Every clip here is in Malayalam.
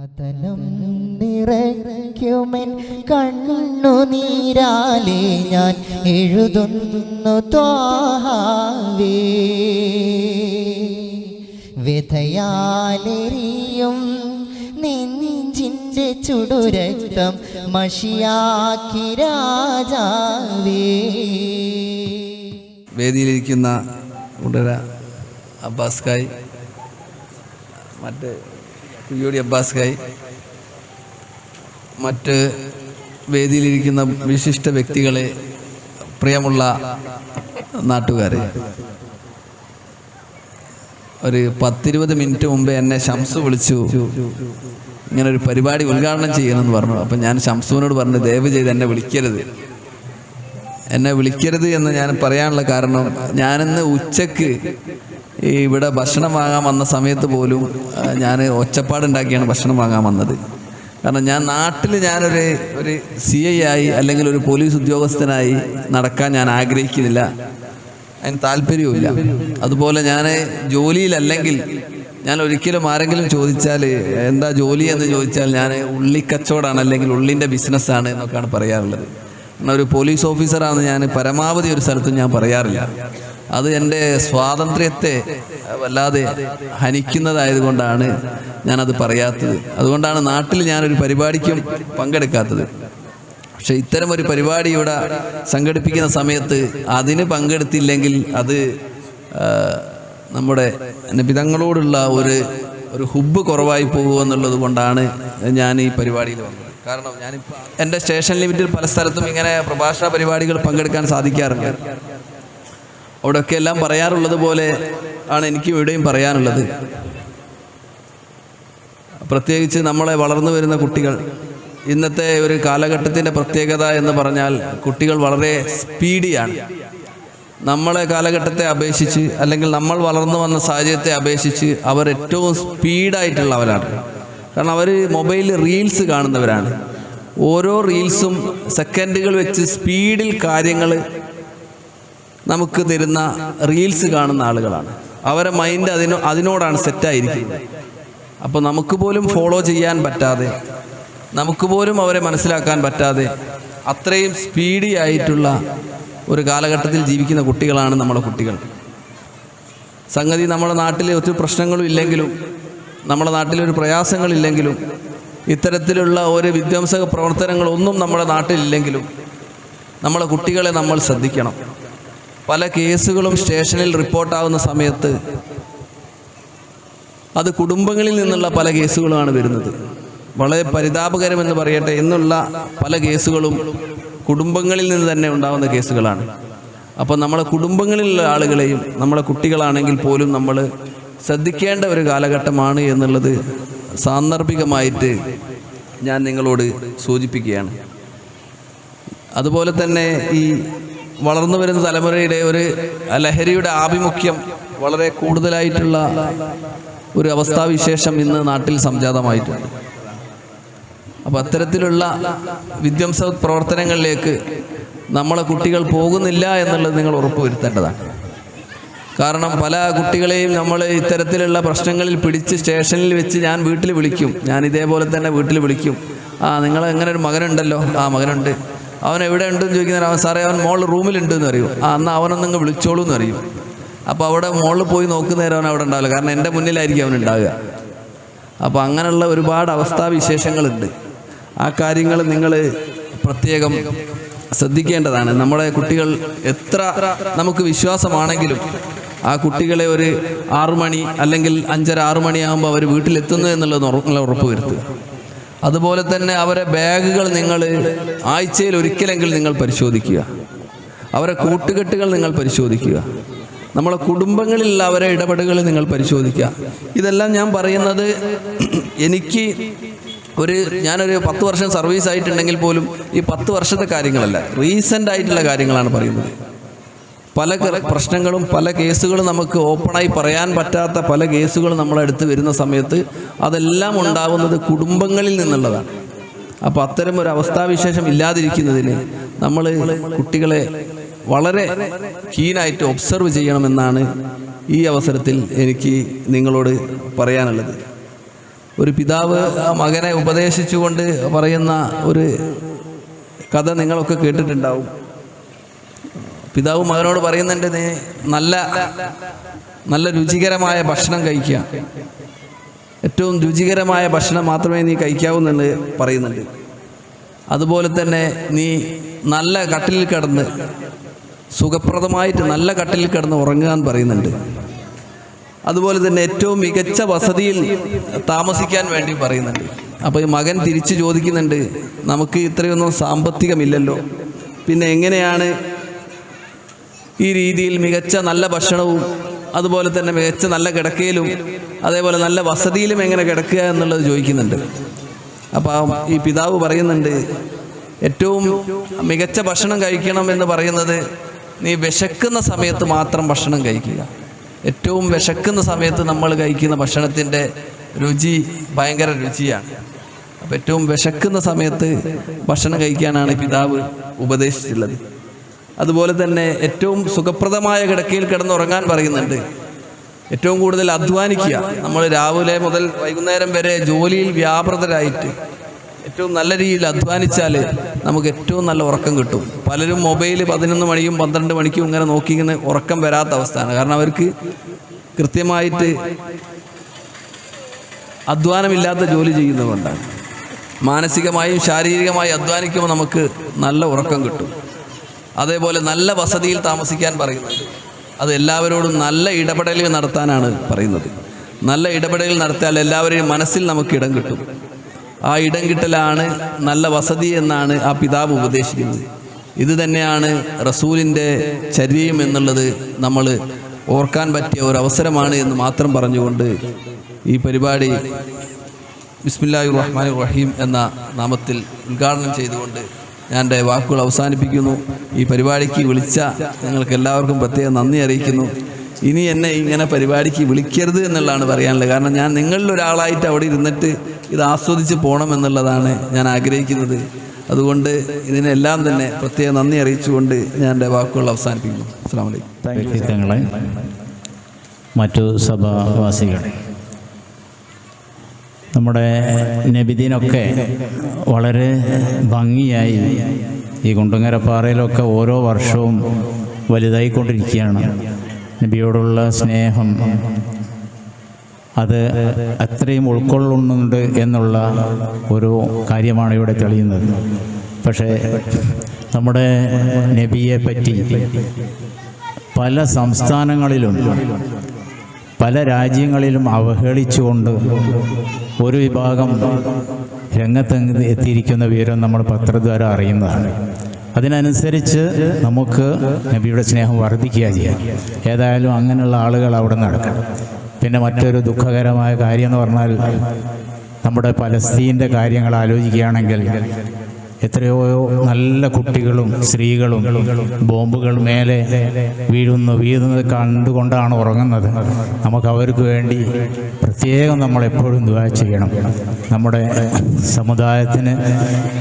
അതലം നിറയ്ക്കുമെൻ കണ്ണുനീരാലെ ഞാൻ എഴുതുന്നു ത്വാഹാവേ. വ്യഥയാലെറിയും നെഞ്ചിൻ്റെ ചുടുരക്തം മഷിയാക്കി രാജാവേ. വേദിയിലിരിക്കുന്ന ഉടര അബ്ബാസ് ഖായ്, മറ്റ് കുയ്യോടി അബ്ബാസ് ഖായ്, മറ്റ് വേദിയിലിരിക്കുന്ന വിശിഷ്ട വ്യക്തികളെ, പ്രിയമുള്ള നാട്ടുകാരെ, ഒരു 10-20 മിനിറ്റ് മുമ്പേ എന്നെ ഷംസു വിളിച്ചു, ഇങ്ങനൊരു പരിപാടി ഉദ്ഘാടനം ചെയ്യണമെന്ന് പറഞ്ഞു. അപ്പം ഞാൻ ഷംസുവിനോട് പറഞ്ഞു, ദയവ് ചെയ്ത് എന്നെ വിളിക്കരുത് എന്ന് ഞാൻ പറയാനുള്ള കാരണം, ഞാനിന്ന് ഉച്ചക്ക് ഇവിടെ ഭക്ഷണം വാങ്ങാൻ വന്ന സമയത്ത് പോലും ഞാൻ ഒച്ചപ്പാടുണ്ടാക്കിയാണ് ഭക്ഷണം വാങ്ങാൻ വന്നത്. കാരണം ഞാൻ നാട്ടിൽ ഞാനൊരു CI ആയി അല്ലെങ്കിൽ ഒരു പോലീസ് ഉദ്യോഗസ്ഥനായി നടക്കാൻ ഞാൻ ആഗ്രഹിക്കുന്നില്ല, അതിന് താല്പര്യവുമില്ല. അതുപോലെ ഞാൻ ജോലിയിലല്ലെങ്കിൽ ഞാൻ ഒരിക്കലും ആരെങ്കിലും ചോദിച്ചാൽ എന്താ ജോലി എന്ന് ചോദിച്ചാൽ ഞാൻ ഉള്ളിക്കച്ചവടമാണ് അല്ലെങ്കിൽ ഉള്ളിൻ്റെ ബിസിനസ്സാണ് എന്നൊക്കെയാണ് പറയാറുള്ളത്. കാരണം ഒരു പോലീസ് ഓഫീസറാണെന്ന് ഞാൻ പരമാവധി ഒരു സ്ഥലത്തും ഞാൻ പറയാറില്ല. അത് എൻ്റെ സ്വാതന്ത്ര്യത്തെ വല്ലാതെ ഹനിക്കുന്നതായതുകൊണ്ടാണ് ഞാനത് പറയാത്തത്. അതുകൊണ്ടാണ് നാട്ടിൽ ഞാനൊരു പരിപാടിക്കും പങ്കെടുക്കാത്തത്. പക്ഷെ ഇത്തരം ഒരു പരിപാടി ഇവിടെ സംഘടിപ്പിക്കുന്ന സമയത്ത് അതിന് പങ്കെടുത്തില്ലെങ്കിൽ അത് നമ്മുടെ നബിതങ്ങളോടുള്ള ഒരു ഹുബ്ബ് കുറവായി പോകുമെന്നുള്ളത് കൊണ്ടാണ് ഞാൻ ഈ പരിപാടിയിൽ വന്നത്. കാരണം ഞാനിപ്പോൾ എൻ്റെ സ്റ്റേഷൻ ലിമിറ്റിൽ പല സ്ഥലത്തും ഇങ്ങനെ പ്രഭാഷണ പരിപാടികൾ പങ്കെടുക്കാൻ സാധിക്കാറുണ്ട്. അവിടെയൊക്കെ എല്ലാം പറയാറുള്ളത് പോലെ ആണ് എനിക്ക് ഇവിടെയും പറയാനുള്ളത്. പ്രത്യേകിച്ച് നമ്മളെ വളർന്നു വരുന്ന കുട്ടികൾ, ഇന്നത്തെ ഒരു കാലഘട്ടത്തിൻ്റെ പ്രത്യേകത എന്ന് പറഞ്ഞാൽ കുട്ടികൾ വളരെ സ്പീഡിയാണ്. നമ്മളെ കാലഘട്ടത്തെ അപേക്ഷിച്ച് അല്ലെങ്കിൽ നമ്മൾ വളർന്നു വന്ന സാഹചര്യത്തെ അപേക്ഷിച്ച് അവർ ഏറ്റവും സ്പീഡായിട്ടുള്ളവരാണ്. കാരണം അവർ മൊബൈലിൽ റീൽസ് കാണുന്നവരാണ്. ഓരോ റീൽസും സെക്കൻഡുകൾ വെച്ച് സ്പീഡിൽ കാര്യങ്ങൾ നമുക്ക് തരുന്ന റീൽസ് കാണുന്ന ആളുകളാണ്. അവരെ മൈൻഡ് അതിനോടാണ് സെറ്റായിരിക്കുന്നത്. അപ്പോൾ നമുക്ക് പോലും ഫോളോ ചെയ്യാൻ പറ്റാതെ, നമുക്ക് പോലും അവരെ മനസ്സിലാക്കാൻ പറ്റാതെ അത്രയും സ്പീഡി ആയിട്ടുള്ള ഒരു കാലഘട്ടത്തിൽ ജീവിക്കുന്ന കുട്ടികളാണ് നമ്മുടെ കുട്ടികൾ. സംഗതി നമ്മുടെ നാട്ടിൽ ഒത്തിരി പ്രശ്നങ്ങളും ഇല്ലെങ്കിലും, നമ്മുടെ നാട്ടിലൊരു പ്രയാസങ്ങളില്ലെങ്കിലും, ഇത്തരത്തിലുള്ള ഒരു വിധ്വംസക പ്രവർത്തനങ്ങളൊന്നും നമ്മുടെ നാട്ടിലില്ലെങ്കിലും നമ്മളെ കുട്ടികളെ നമ്മൾ ശ്രദ്ധിക്കണം. പല കേസുകളും സ്റ്റേഷനിൽ റിപ്പോർട്ടാവുന്ന സമയത്ത് അത് കുടുംബങ്ങളിൽ നിന്നുള്ള പല കേസുകളുമാണ് വരുന്നത്. വളരെ പരിതാപകരമെന്ന് പറയട്ടെ, എന്നുള്ള പല കേസുകളും കുടുംബങ്ങളിൽ നിന്ന് തന്നെ ഉണ്ടാകുന്ന കേസുകളാണ്. അപ്പോൾ നമ്മളെ കുടുംബങ്ങളിലുള്ള ആളുകളെയും നമ്മളെ കുട്ടികളാണെങ്കിൽ പോലും നമ്മൾ ശ്രദ്ധിക്കേണ്ട ഒരു കാലഘട്ടമാണ് എന്നുള്ളത് സാന്ദർഭികമായിട്ട് ഞാൻ നിങ്ങളോട് സൂചിപ്പിക്കുകയാണ്. അതുപോലെ തന്നെ ഈ വളർന്നു വരുന്ന തലമുറയുടെ ഒരു ലഹരിയുടെ ആഭിമുഖ്യം വളരെ കൂടുതലായിട്ടുള്ള ഒരു അവസ്ഥാവിശേഷം ഇന്ന് നാട്ടിൽ സംജാതമായിട്ടുണ്ട്. അപ്പോൾ അത്തരത്തിലുള്ള വിധ്വംസ പ്രവർത്തനങ്ങളിലേക്ക് നമ്മളെ കുട്ടികൾ പോകുന്നില്ല എന്നുള്ളത് നിങ്ങൾ ഉറപ്പുവരുത്തേണ്ടതാണ്. കാരണം പല കുട്ടികളെയും നമ്മൾ ഇത്തരത്തിലുള്ള പ്രശ്നങ്ങളിൽ പിടിച്ച് സ്റ്റേഷനിൽ വെച്ച് ഞാൻ വീട്ടിൽ വിളിക്കും, ഞാൻ ഇതേപോലെ തന്നെ വീട്ടിൽ വിളിക്കും. നിങ്ങൾ എങ്ങനെ ഒരു മകനുണ്ടല്ലോ, മകനുണ്ട്, അവൻ എവിടെ ഉണ്ടെന്ന് ചോദിക്കുന്നവർ, അവൻ സാറേ അവൻ മോൾ റൂമിലുണ്ടെന്ന് അറിയും. എന്നാൽ അവനൊന്നങ്ങ് വിളിച്ചോളൂ എന്ന് അറിയും. അപ്പോൾ അവിടെ മോളിൽ പോയി നോക്കുന്നേരം അവൻ അവിടെ ഉണ്ടാവില്ല, കാരണം എൻ്റെ മുന്നിലായിരിക്കും അവൻ ഉണ്ടാവുക. അപ്പോൾ അങ്ങനെയുള്ള ഒരുപാട് അവസ്ഥാവിശേഷങ്ങളുണ്ട്. ആ കാര്യങ്ങൾ നിങ്ങൾ പ്രത്യേകം ശ്രദ്ധിക്കേണ്ടതാണ്. നമ്മുടെ കുട്ടികൾ എത്ര നമുക്ക് വിശ്വാസമാണെങ്കിലും ആ കുട്ടികളെ ഒരു 6 മണി അല്ലെങ്കിൽ 5:30-6 മണിയാകുമ്പോൾ അവർ വീട്ടിലെത്തുന്നു എന്നുള്ളത് ഉറപ്പ് വരുത്തുക. അതുപോലെ തന്നെ അവരെ ബാഗുകൾ നിങ്ങൾ ആഴ്ചയിൽ ഒരിക്കലെങ്കിലും നിങ്ങൾ പരിശോധിക്കുക. അവരെ കൂട്ടുകെട്ടുകൾ നിങ്ങൾ പരിശോധിക്കുക. നമ്മളെ കുടുംബങ്ങളിലുള്ള അവരെ ഇടപെടലുകൾ നിങ്ങൾ പരിശോധിക്കുക. ഇതെല്ലാം ഞാൻ പറയുന്നത് ഞാനൊരു 10 വർഷം സർവീസ് ആയിട്ടുണ്ടെങ്കിൽ പോലും ഈ 10 വർഷത്തെ കാര്യങ്ങളല്ല, റീസെൻ്റ് ആയിട്ടുള്ള കാര്യങ്ങളാണ് പറയുന്നത്. പല പ്രശ്നങ്ങളും പല കേസുകളും നമുക്ക് ഓപ്പണായി പറയാൻ പറ്റാത്ത പല കേസുകളും നമ്മളടുത്ത് വരുന്ന സമയത്ത് അതെല്ലാം ഉണ്ടാകുന്നത് കുടുംബങ്ങളിൽ നിന്നുള്ളതാണ്. അപ്പോൾ അത്തരം ഒരു അവസ്ഥാവിശേഷം ഇല്ലാതിരിക്കുന്നതിന് നമ്മൾ കുട്ടികളെ വളരെ കീനായിട്ട് ഒബ്സർവ് ചെയ്യണമെന്നാണ് ഈ അവസരത്തിൽ എനിക്ക് നിങ്ങളോട് പറയാനുള്ളത്. ഒരു പിതാവ് മകനെ ഉപദേശിച്ചുകൊണ്ട് പറയുന്ന ഒരു കഥ നിങ്ങളൊക്കെ കേട്ടിട്ടുണ്ടാവും. പിതാവ് മകനോട് പറയുന്നുണ്ട്, നീ നല്ല രുചികരമായ ഭക്ഷണം കഴിക്കുക, ഏറ്റവും രുചികരമായ ഭക്ഷണം മാത്രമേ നീ കഴിക്കാവൂ എന്ന് പറയുന്നുണ്ട്. അതുപോലെ തന്നെ നീ നല്ല കട്ടിലിൽ കിടന്ന് സുഖപ്രദമായിട്ട് നല്ല കട്ടിലിൽ കിടന്ന് ഉറങ്ങാൻ പറയുന്നുണ്ട്. അതുപോലെ തന്നെ ഏറ്റവും മികച്ച വസതിയിൽ താമസിക്കാൻ വേണ്ടി പറയുന്നുണ്ട്. അപ്പോൾ ഈ മകൻ തിരിച്ച് ചോദിക്കുന്നുണ്ട്, നമുക്ക് ഇത്രയൊന്നും സാമ്പത്തികമില്ലല്ലോ, പിന്നെ എങ്ങനെയാണ് ഈ രീതിയിൽ മികച്ച നല്ല ഭക്ഷണവും അതുപോലെ തന്നെ മികച്ച നല്ല കിടക്കയിലും അതേപോലെ നല്ല വസതിയിലും എങ്ങനെ കിടക്കുക എന്നുള്ളത് ചോദിക്കുന്നുണ്ട്. അപ്പോൾ ഈ പിതാവ് പറയുന്നുണ്ട്, ഏറ്റവും മികച്ച ഭക്ഷണം കഴിക്കണം എന്ന് പറയുന്നത് നീ വിശക്കുന്ന സമയത്ത് മാത്രം ഭക്ഷണം കഴിക്കുക. ഏറ്റവും വിശക്കുന്ന സമയത്ത് നമ്മൾ കഴിക്കുന്ന ഭക്ഷണത്തിൻ്റെ രുചി ഭയങ്കര രുചിയാണ്. അപ്പോൾ ഏറ്റവും വിശക്കുന്ന സമയത്ത് ഭക്ഷണം കഴിക്കാനാണ് പിതാവ് ഉപദേശിച്ചിട്ടുള്ളത്. അതുപോലെ തന്നെ ഏറ്റവും സുഖപ്രദമായ കിടക്കയിൽ കിടന്നുറങ്ങാൻ പറയുന്നുണ്ട്. ഏറ്റവും കൂടുതൽ അധ്വാനിക്കുക, നമ്മൾ രാവിലെ മുതൽ വൈകുന്നേരം വരെ ജോലിയിൽ വ്യാപൃതരായിട്ട് ഏറ്റവും നല്ല രീതിയിൽ അധ്വാനിച്ചാൽ നമുക്ക് ഏറ്റവും നല്ല ഉറക്കം കിട്ടും. പലരും മൊബൈൽ 11 മണിക്കും 12 മണിക്കും ഇങ്ങനെ നോക്കി ഇങ്ങനെ ഉറക്കം വരാത്ത അവസ്ഥയാണ്. കാരണം അവർക്ക് കൃത്യമായിട്ട് അധ്വാനമില്ലാത്ത ജോലി ചെയ്യുന്നതുകൊണ്ടാണ്. മാനസികമായും ശാരീരികമായും അധ്വാനിക്കുമ്പോൾ നമുക്ക് നല്ല ഉറക്കം കിട്ടും. അതേപോലെ നല്ല വസതിയിൽ താമസിക്കാൻ പറയുന്നുണ്ട്. അത് എല്ലാവരോടും നല്ല ഇടപെടൽ നടത്താനാണ് പറയുന്നത്. നല്ല ഇടപെടൽ നടത്തിയാൽ എല്ലാവരുടെയും മനസ്സിൽ നമുക്ക് ഇടം കിട്ടും. ആ ഇടം കിട്ടലാണ് നല്ല വസതി എന്നാണ് ആ പിതാവ് ഉപദേശിക്കുന്നത്. ഇത് തന്നെയാണ് റസൂലിൻ്റെ ചര്യയും എന്നുള്ളത് നമ്മൾ ഓർക്കാൻ പറ്റിയ ഒരു അവസരമാണ് എന്ന് മാത്രം പറഞ്ഞുകൊണ്ട് ഈ പരിപാടി ബിസ്മില്ലാഹിർ റഹ്മാനിർ റഹീം എന്ന നാമത്തിൽ ഉദ്ഘാടനം ചെയ്തുകൊണ്ട് ഞാൻ എൻ്റെ വാക്കുകൾ അവസാനിപ്പിക്കുന്നു. ഈ പരിപാടിക്ക് വിളിച്ച നിങ്ങൾക്ക് എല്ലാവർക്കും പ്രത്യേകം നന്ദി അറിയിക്കുന്നു. ഇനി എന്നെ ഇങ്ങനെ പരിപാടിക്ക് വിളിക്കരുത് എന്നുള്ളതാണ് പറയാനുള്ളത്. കാരണം ഞാൻ നിങ്ങളിൽ ഒരാളായിട്ട് അവിടെ ഇരുന്നിട്ട് ഇത് ആസ്വദിച്ച് പോകണം എന്നുള്ളതാണ് ഞാൻ ആഗ്രഹിക്കുന്നത്. അതുകൊണ്ട് ഇതിനെല്ലാം തന്നെ പ്രത്യേക നന്ദി അറിയിച്ചുകൊണ്ട് ഞാൻ എൻ്റെ വാക്കുകൾ അവസാനിപ്പിക്കുന്നു. അസ്സലാമു അലൈക്കും. വ്യക്തിത്വങ്ങളെ, മറ്റു സഭാവാസികളെ, നമ്മുടെ നബിദിനൊക്കെ വളരെ ഭംഗിയായി ഈ കുണ്ടുങ്ങരപ്പാറയിലൊക്കെ ഓരോ വർഷവും വലുതായിക്കൊണ്ടിരിക്കുകയാണ്. നബിയോടുള്ള സ്നേഹം അത് അത്രയും ഉൾക്കൊള്ളുന്നുണ്ട് എന്നുള്ള ഒരു കാര്യമാണ് ഇവിടെ തെളിയുന്നത്. പക്ഷേ നമ്മുടെ നബിയെ പറ്റി പല സംസ്ഥാനങ്ങളിലും പല രാജ്യങ്ങളിലും അവഹേളിച്ചുകൊണ്ട് ഒരു വിഭാഗം രംഗത്ത് എത്തിയിരിക്കുന്ന വിവരം നമ്മൾ പത്രദ്വാര അറിയുന്നതാണ്. അതിനനുസരിച്ച് നമുക്ക് നബിയുടെ സ്നേഹം വർദ്ധിക്കുക ചെയ്യാം. ഏതായാലും അങ്ങനെയുള്ള ആളുകൾ അവിടെ നടക്കണം. പിന്നെ മറ്റൊരു ദുഃഖകരമായ കാര്യം എന്ന് പറഞ്ഞാൽ നമ്മുടെ പലസ്തീൻ്റെ കാര്യങ്ങൾ ആലോചിക്കുകയാണെങ്കിൽ എത്രയോ നല്ല കുട്ടികളും സ്ത്രീകളും ബോംബുകൾ മേലെ വീഴുന്നത് കണ്ടുകൊണ്ടാണ് ഉറങ്ങുന്നത്. നമുക്ക് അവർക്ക് വേണ്ടി പ്രത്യേകം നമ്മളെപ്പോഴും ദുആ ചെയ്യണം. നമ്മുടെ സമുദായത്തിന്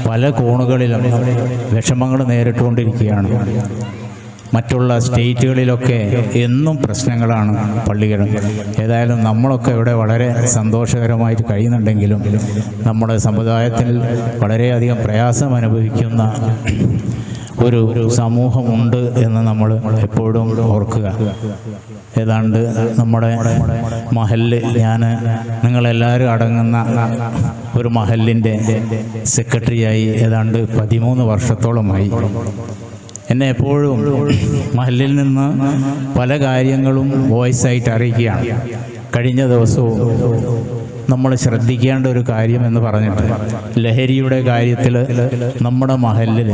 പല കോണുകളിലും വിഷമങ്ങൾ നേരിട്ടുകൊണ്ടിരിക്കുകയാണ്. മറ്റുള്ള സ്റ്റേറ്റുകളിലൊക്കെ എന്നും പ്രശ്നങ്ങളാണ് പള്ളികളും. ഏതായാലും നമ്മളൊക്കെ ഇവിടെ വളരെ സന്തോഷകരമായിട്ട് കഴിയുന്നുണ്ടെങ്കിലും നമ്മുടെ സമുദായത്തിൽ വളരെയധികം പ്രയാസം അനുഭവിക്കുന്ന ഒരു സമൂഹമുണ്ട് എന്ന് നമ്മൾ എപ്പോഴും ഓർക്കുക. ഏതാണ്ട് നമ്മുടെ മഹല്ല്, ഞാൻ നിങ്ങളെല്ലാവരും അടങ്ങുന്ന ഒരു മഹല്ലിൻ്റെ സെക്രട്ടറിയായി ഏതാണ്ട് 13 വർഷത്തോളമായി. എന്നെ എപ്പോഴും മഹല്ലിൽ നിന്ന് പല കാര്യങ്ങളും വോയിസായിട്ട് അറിയിക്കുകയാണ്. കഴിഞ്ഞ ദിവസവും നമ്മൾ ശ്രദ്ധിക്കേണ്ട ഒരു കാര്യം എന്ന് പറഞ്ഞിട്ട് ലഹരിയുടെ കാര്യത്തിൽ നമ്മുടെ മഹല്ലിൽ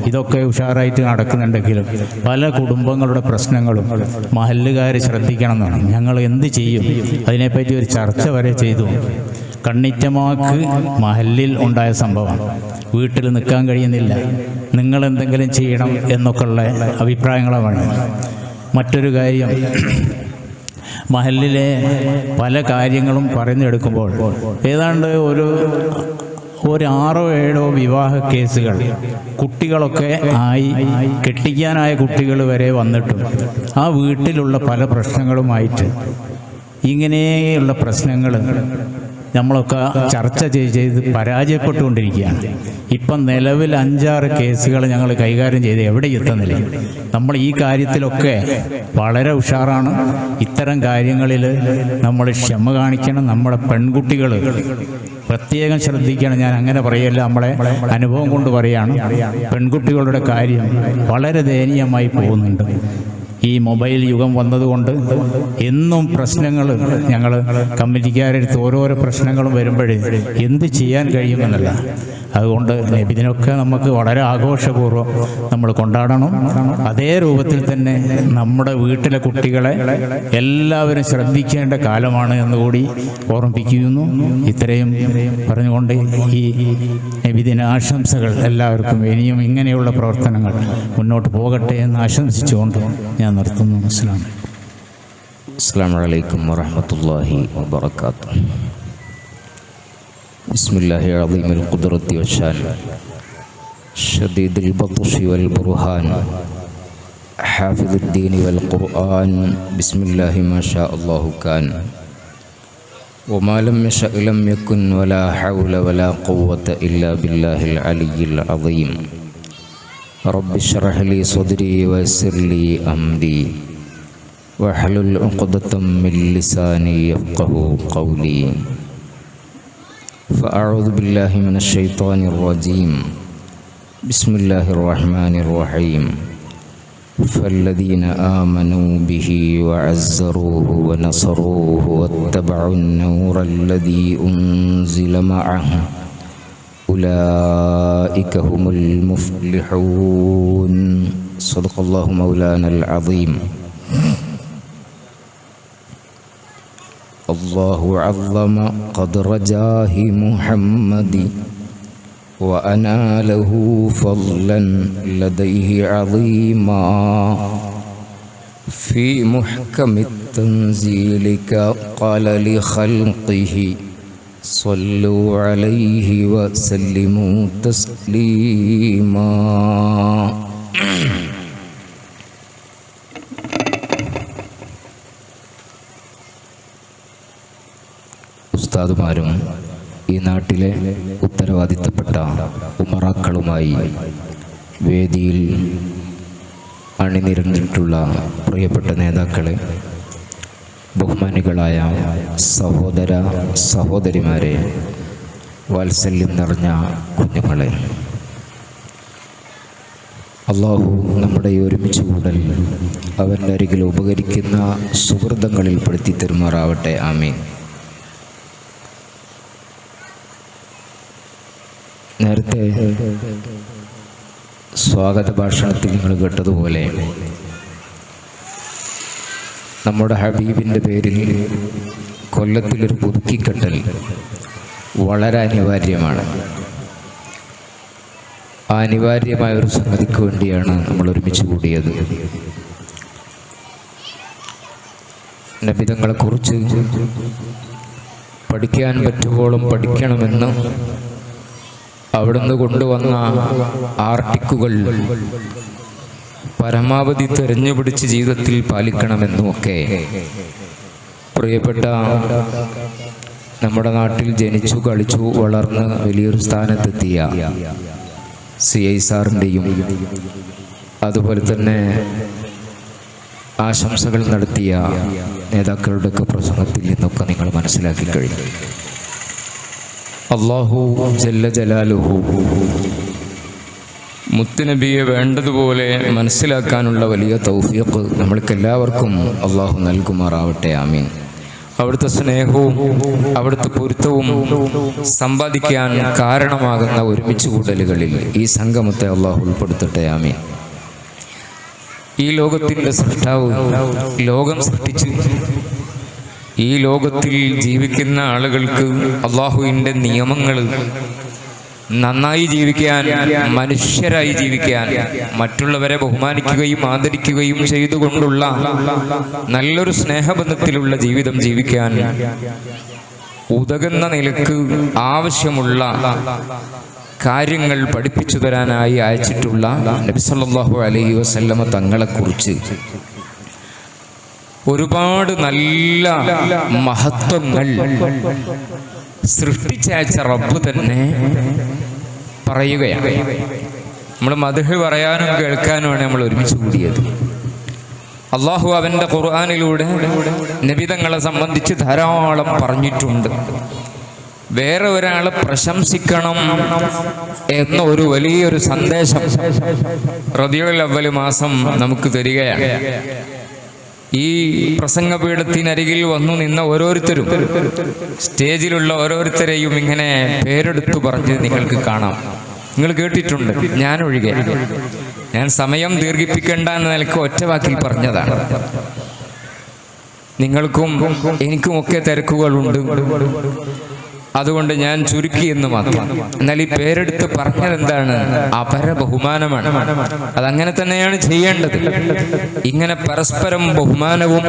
ഇതൊക്കെ ഉഷാറായിട്ട് നടക്കുന്നുണ്ടെങ്കിലും പല കുടുംബങ്ങളുടെ പ്രശ്നങ്ങളും മഹല്ലുകാർ ശ്രദ്ധിക്കണം എന്നാണ്. ഞങ്ങൾ എന്ത് ചെയ്യും അതിനെപ്പറ്റി ഒരു ചർച്ച വരെ ചെയ്തു. കണ്ണിറ്റമാക്ക് മഹല്ലിൽ ഉണ്ടായ സംഭവം, വീട്ടിൽ നിൽക്കാൻ കഴിയുന്നില്ല, നിങ്ങൾ എന്തെങ്കിലും ചെയ്യണം എന്നൊക്കെയുള്ള അഭിപ്രായങ്ങളാണ്. മറ്റൊരു കാര്യം, മഹല്ലിലെ പല കാര്യങ്ങളും പറഞ്ഞെടുക്കുമ്പോൾ ഏതാണ്ട് ഒരു 6 or 7 വിവാഹ കേസുകൾ കുട്ടികളൊക്കെ ആയി, കെട്ടിക്കാനായ കുട്ടികൾ വരെ വന്നിട്ടും ആ വീട്ടിലുള്ള പല പ്രശ്നങ്ങളുമായിട്ട് ഇങ്ങനെയുള്ള പ്രശ്നങ്ങൾ നമ്മളൊക്കെ ചർച്ച ചെയ്ത് പരാജയപ്പെട്ടുകൊണ്ടിരിക്കുകയാണ്. ഇപ്പം നിലവിൽ 5-6 കേസുകൾ ഞങ്ങൾ കൈകാര്യം ചെയ്ത് എവിടെ എത്തുന്നില്ല. നമ്മൾ ഈ കാര്യത്തിലൊക്കെ വളരെ ഉഷാറാണ്. ഇത്തരം കാര്യങ്ങളിൽ നമ്മൾ ക്ഷമ കാണിക്കണം. നമ്മുടെ പെൺകുട്ടികൾ പ്രത്യേകം ശ്രദ്ധിക്കണം. ഞാൻ അങ്ങനെ പറയല്ല, നമ്മളെ അനുഭവം കൊണ്ട് പറയുകയാണ്. പെൺകുട്ടികളുടെ കാര്യം വളരെ ദയനീയമായി പോകുന്നുണ്ട്. ഈ മൊബൈൽ യുഗം വന്നതുകൊണ്ട് എന്നും പ്രശ്നങ്ങൾ, ഞങ്ങൾ കമ്മിറ്റിക്കാരെടുത്ത് ഓരോരോ പ്രശ്നങ്ങളും വരുമ്പോഴേ എന്ത് ചെയ്യാൻ കഴിയുമെന്നല്ല. അതുകൊണ്ട് നബിദിനൊക്കെ നമുക്ക് വളരെ ആഘോഷപൂർവ്വം നമ്മൾ കൊണ്ടാടണം. അതേ രൂപത്തിൽ തന്നെ നമ്മുടെ വീട്ടിലെ കുട്ടികളെ എല്ലാവരും ശ്രദ്ധിക്കേണ്ട കാലമാണ് എന്നുകൂടി ഓർമ്മിപ്പിക്കുന്നു. ഇത്രയും പറഞ്ഞുകൊണ്ട് ഈ നബിദിന ആശംസകൾ എല്ലാവർക്കും, ഇനിയും ഇങ്ങനെയുള്ള പ്രവർത്തനങ്ങൾ മുന്നോട്ട് പോകട്ടെ എന്ന് ആശംസിച്ചുകൊണ്ട് ഞാൻ നിർത്തുന്നു. അസ്സലാമു അലൈക്കും വറഹ്മത്തുള്ളാഹി വബറകാതുഹു. ബിസ്മില്ലാഹി അളീമിൽ ഖുദ്റത്തി വശാൻ ശദീദുൽ ബത്ഷി വൽ ബുർഹാൻ ഹാഫിദുദ് ദീനി വൽ ഖുർആൻ ബിസ്മില്ലാഹി മാ ഷാ അല്ലാഹു കാൻ വമാ ലം യശഅ ലം യകുൻ വലാ ഹൗല വലാ ഖുവത ഇല്ലാ ബില്ലാഹിൽ അലിയ്യിൽ അളീം. റബ്ബി ഇശ്റഹ് ലി സദ്രി വയസ്സിർ ലി അംരി വഹ്ലുൽ ഉഖ്ദതം മിൻ ലിസാനി യഫ്ഖഹു ഖൗലി. فأعوذ بالله من الشيطان الرجيم. بسم الله الرحمن الرحيم. فالذين آمنوا به وعزروه ونصروه واتبعوا النور الذي أنزل معه أولئك هم المفلحون. صدق الله مولانا العظيم. الله عظم قدر جاه محمد وأناله فضلا لديه عظيما. في محكم التنزيل قال لخلقه صلوا عليه وسلموا تسليما. ഉസ്താദുമാരും ഈ നാട്ടിലെ ഉത്തരവാദിത്തപ്പെട്ട ഉമറാക്കളുമായി വേദിയിൽ അണിനിരന്നിട്ടുള്ള പ്രിയപ്പെട്ട നേതാക്കളെ, ബഹുമാനികളായ സഹോദര സഹോദരിമാരെ, വാത്സല്യം നിറഞ്ഞ കുഞ്ഞുങ്ങളെ, അള്ളാഹു നമ്മുടെ ഈ ഒരുമിച്ച് കൂടൽ അവൻ്റെ അരികിൽ ഉപകരിക്കുന്ന സുഹൃതങ്ങളിൽ പെടുത്തി തെരുമാറാവട്ടെ. ആമീൻ. നേരത്തെ സ്വാഗത ഭാഷണത്തിൽ നിങ്ങൾ കേട്ടതുപോലെ നമ്മുടെ ഹബീബിൻ്റെ പേരിൽ കൊല്ലത്തിലൊരു പുതുക്കിക്കെട്ടൽ വളരെ അനിവാര്യമാണ്. ആ അനിവാര്യമായ ഒരു സംഗതിക്ക് വേണ്ടിയാണ് നമ്മൾ ഒരുമിച്ച് കൂടിയത്. നബിതങ്ങളെക്കുറിച്ച് പഠിക്കാൻ പറ്റുമ്പോഴും പഠിക്കണമെന്ന് അവിടുന്ന് കൊണ്ടുവന്ന ആർട്ടിക്കുകൾ പരമാവധി തെരഞ്ഞുപിടിച്ച് ജീവിതത്തിൽ പാലിക്കണമെന്നുമൊക്കെ പ്രിയപ്പെട്ട നമ്മുടെ നാട്ടിൽ ജനിച്ചു കളിച്ചു വളർന്ന് വലിയൊരു സ്ഥാനത്തെത്തിയ CI സാറിൻ്റെയും അതുപോലെ തന്നെ ആശംസകൾ നടത്തിയ നേതാക്കളുടെയൊക്കെ പ്രസംഗത്തിൽ നിന്നൊക്കെ നിങ്ങൾ മനസ്സിലാക്കി കഴിഞ്ഞു. അല്ലാഹു ജല്ല ജലാലുഹു മുത്തുനബിയെ വേണ്ടതുപോലെ മനസ്സിലാക്കാനുള്ള വലിയ തൗഫീഖ് നമ്മൾക്കെല്ലാവർക്കും അല്ലാഹു നൽകുമാറാവട്ടെ. ആമീൻ. അവിടുത്തെ സ്നേഹവും അവിടുത്തെ പൊരുത്തവും സമ്പാദിക്കാൻ കാരണമാകുന്ന ഒരുമിച്ച് കൂടലുകളിൽ ഈ സംഗമത്തെ അല്ലാഹു ഉൾപ്പെടുത്തട്ടെ. ആമീൻ. ഈ ലോകത്തിൻ്റെ സൃഷ്ടാവ് ലോകം സൃഷ്ടിച്ച് ഈ ലോകത്തിൽ ജീവിക്കുന്ന ആളുകൾക്ക് അള്ളാഹുവിൻ്റെ നിയമങ്ങൾ നന്നായി ജീവിക്കാൻ, മനുഷ്യരായി ജീവിക്കാൻ, മറ്റുള്ളവരെ ബഹുമാനിക്കുകയും ആദരിക്കുകയും ചെയ്തുകൊണ്ടുള്ള നല്ലൊരു സ്നേഹബന്ധത്തിലുള്ള ജീവിതം ജീവിക്കാൻ ഉതകുന്ന നിലക്ക് ആവശ്യമുള്ള കാര്യങ്ങൾ പഠിപ്പിച്ചു തരാനായി അയച്ചിട്ടുള്ള നബി സല്ലല്ലാഹു അലൈഹി വസല്ലമ തങ്ങളെക്കുറിച്ച് ഒരുപാട് നല്ല മഹത്വങ്ങൾ സൃഷ്ടിച്ചയച്ച റബ്ബ് തന്നെ പറയുകയാണ്. നമ്മൾ മദ്ഹ് പറയാനും കേൾക്കാനുമാണ് നമ്മൾ ഒരുമിച്ച് കൂടിയത്. അള്ളാഹു അവൻ്റെ ഖുർആനിലൂടെ നബിതങ്ങളെ സംബന്ധിച്ച് ധാരാളം പറഞ്ഞിട്ടുണ്ട്. വേറെ ഒരാളെ പ്രശംസിക്കണം എന്ന ഒരു വലിയൊരു സന്ദേശം റബീഉൽ അവ്വൽ മാസം നമുക്ക് തരികയാണ്. ഈ പ്രസംഗപീഠത്തിനരികിൽ വന്നു നിന്ന ഓരോരുത്തരും, സ്റ്റേജിലുള്ള ഓരോരുത്തരെയും ഇങ്ങനെ പേരെടുത്തു പറഞ്ഞ് നിങ്ങൾക്ക് കാണാം. നിങ്ങൾ കേട്ടിട്ടുണ്ട്, ഞാനൊഴികെ. ഞാൻ സമയം ദീർഘിപ്പിക്കേണ്ട എന്ന നിലക്ക് ഒറ്റ വാക്കിൽ പറഞ്ഞതാണ്. നിങ്ങൾക്കും എനിക്കുമൊക്കെ തിരക്കുകളുണ്ട്, അതുകൊണ്ട് ഞാൻ ചുരുക്കി എന്ന് മാത്രം. എന്നാൽ ഈ പേരെടുത്ത് പറഞ്ഞത് എന്താണ്? അപര ബഹുമാനമാണ്. അതങ്ങനെ തന്നെയാണ് ചെയ്യേണ്ടത്. ഇങ്ങനെ പരസ്പരം ബഹുമാനവും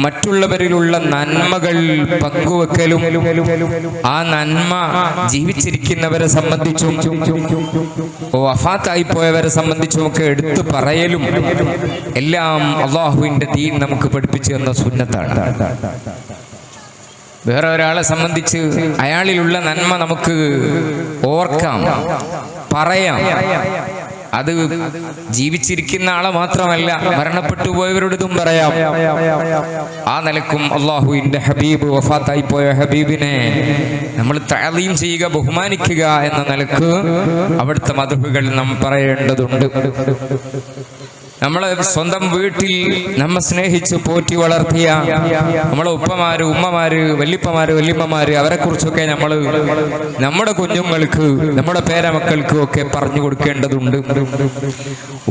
മറ്റുള്ളവരിലുള്ള നന്മകൾ പങ്കുവെക്കലും ആ നന്മ ജീവിച്ചിരിക്കുന്നവരെ സംബന്ധിച്ചും വഫാത്തായി പോയവരെ സംബന്ധിച്ചുമൊക്കെ എടുത്തു പറയലും എല്ലാം അള്ളാഹുവിൻ്റെ ദീൻ നമുക്ക് പഠിപ്പിച്ചു തന്ന സുന്നത്താണ്. വേറെ ഒരാളെ സംബന്ധിച്ച് അയാളിലുള്ള നന്മ നമുക്ക് ഓർക്കാം, പറയാം. അത് ജീവിച്ചിരിക്കുന്ന ആളെ മാത്രമല്ല, മരണപ്പെട്ടു പോയവരോടതും പറയാം. ആ നിലക്കും അള്ളാഹുവിൻ്റെ ഹബീബ്, വഫാത്തായി പോയ ഹബീബിനെ നമ്മൾ തഅലീം ചെയ്യുക, ബഹുമാനിക്കുക എന്ന നിലക്ക് അവിടുത്തെ മദ്ഹുകൾ നാം പറയേണ്ടതുണ്ട്. നമ്മളെ സ്വന്തം വീട്ടിൽ നമ്മെ സ്നേഹിച്ച് പോറ്റി വളർത്തിയ നമ്മളെ ഉപ്പമാര്, ഉമ്മമാര്, വല്യപ്പമാര്, വല്യമ്മമാര്, അവരെ കുറിച്ചൊക്കെ നമ്മൾ നമ്മുടെ കുഞ്ഞുങ്ങൾക്ക്, നമ്മുടെ പേരമക്കൾക്കും ഒക്കെ പറഞ്ഞു കൊടുക്കേണ്ടതുണ്ട്.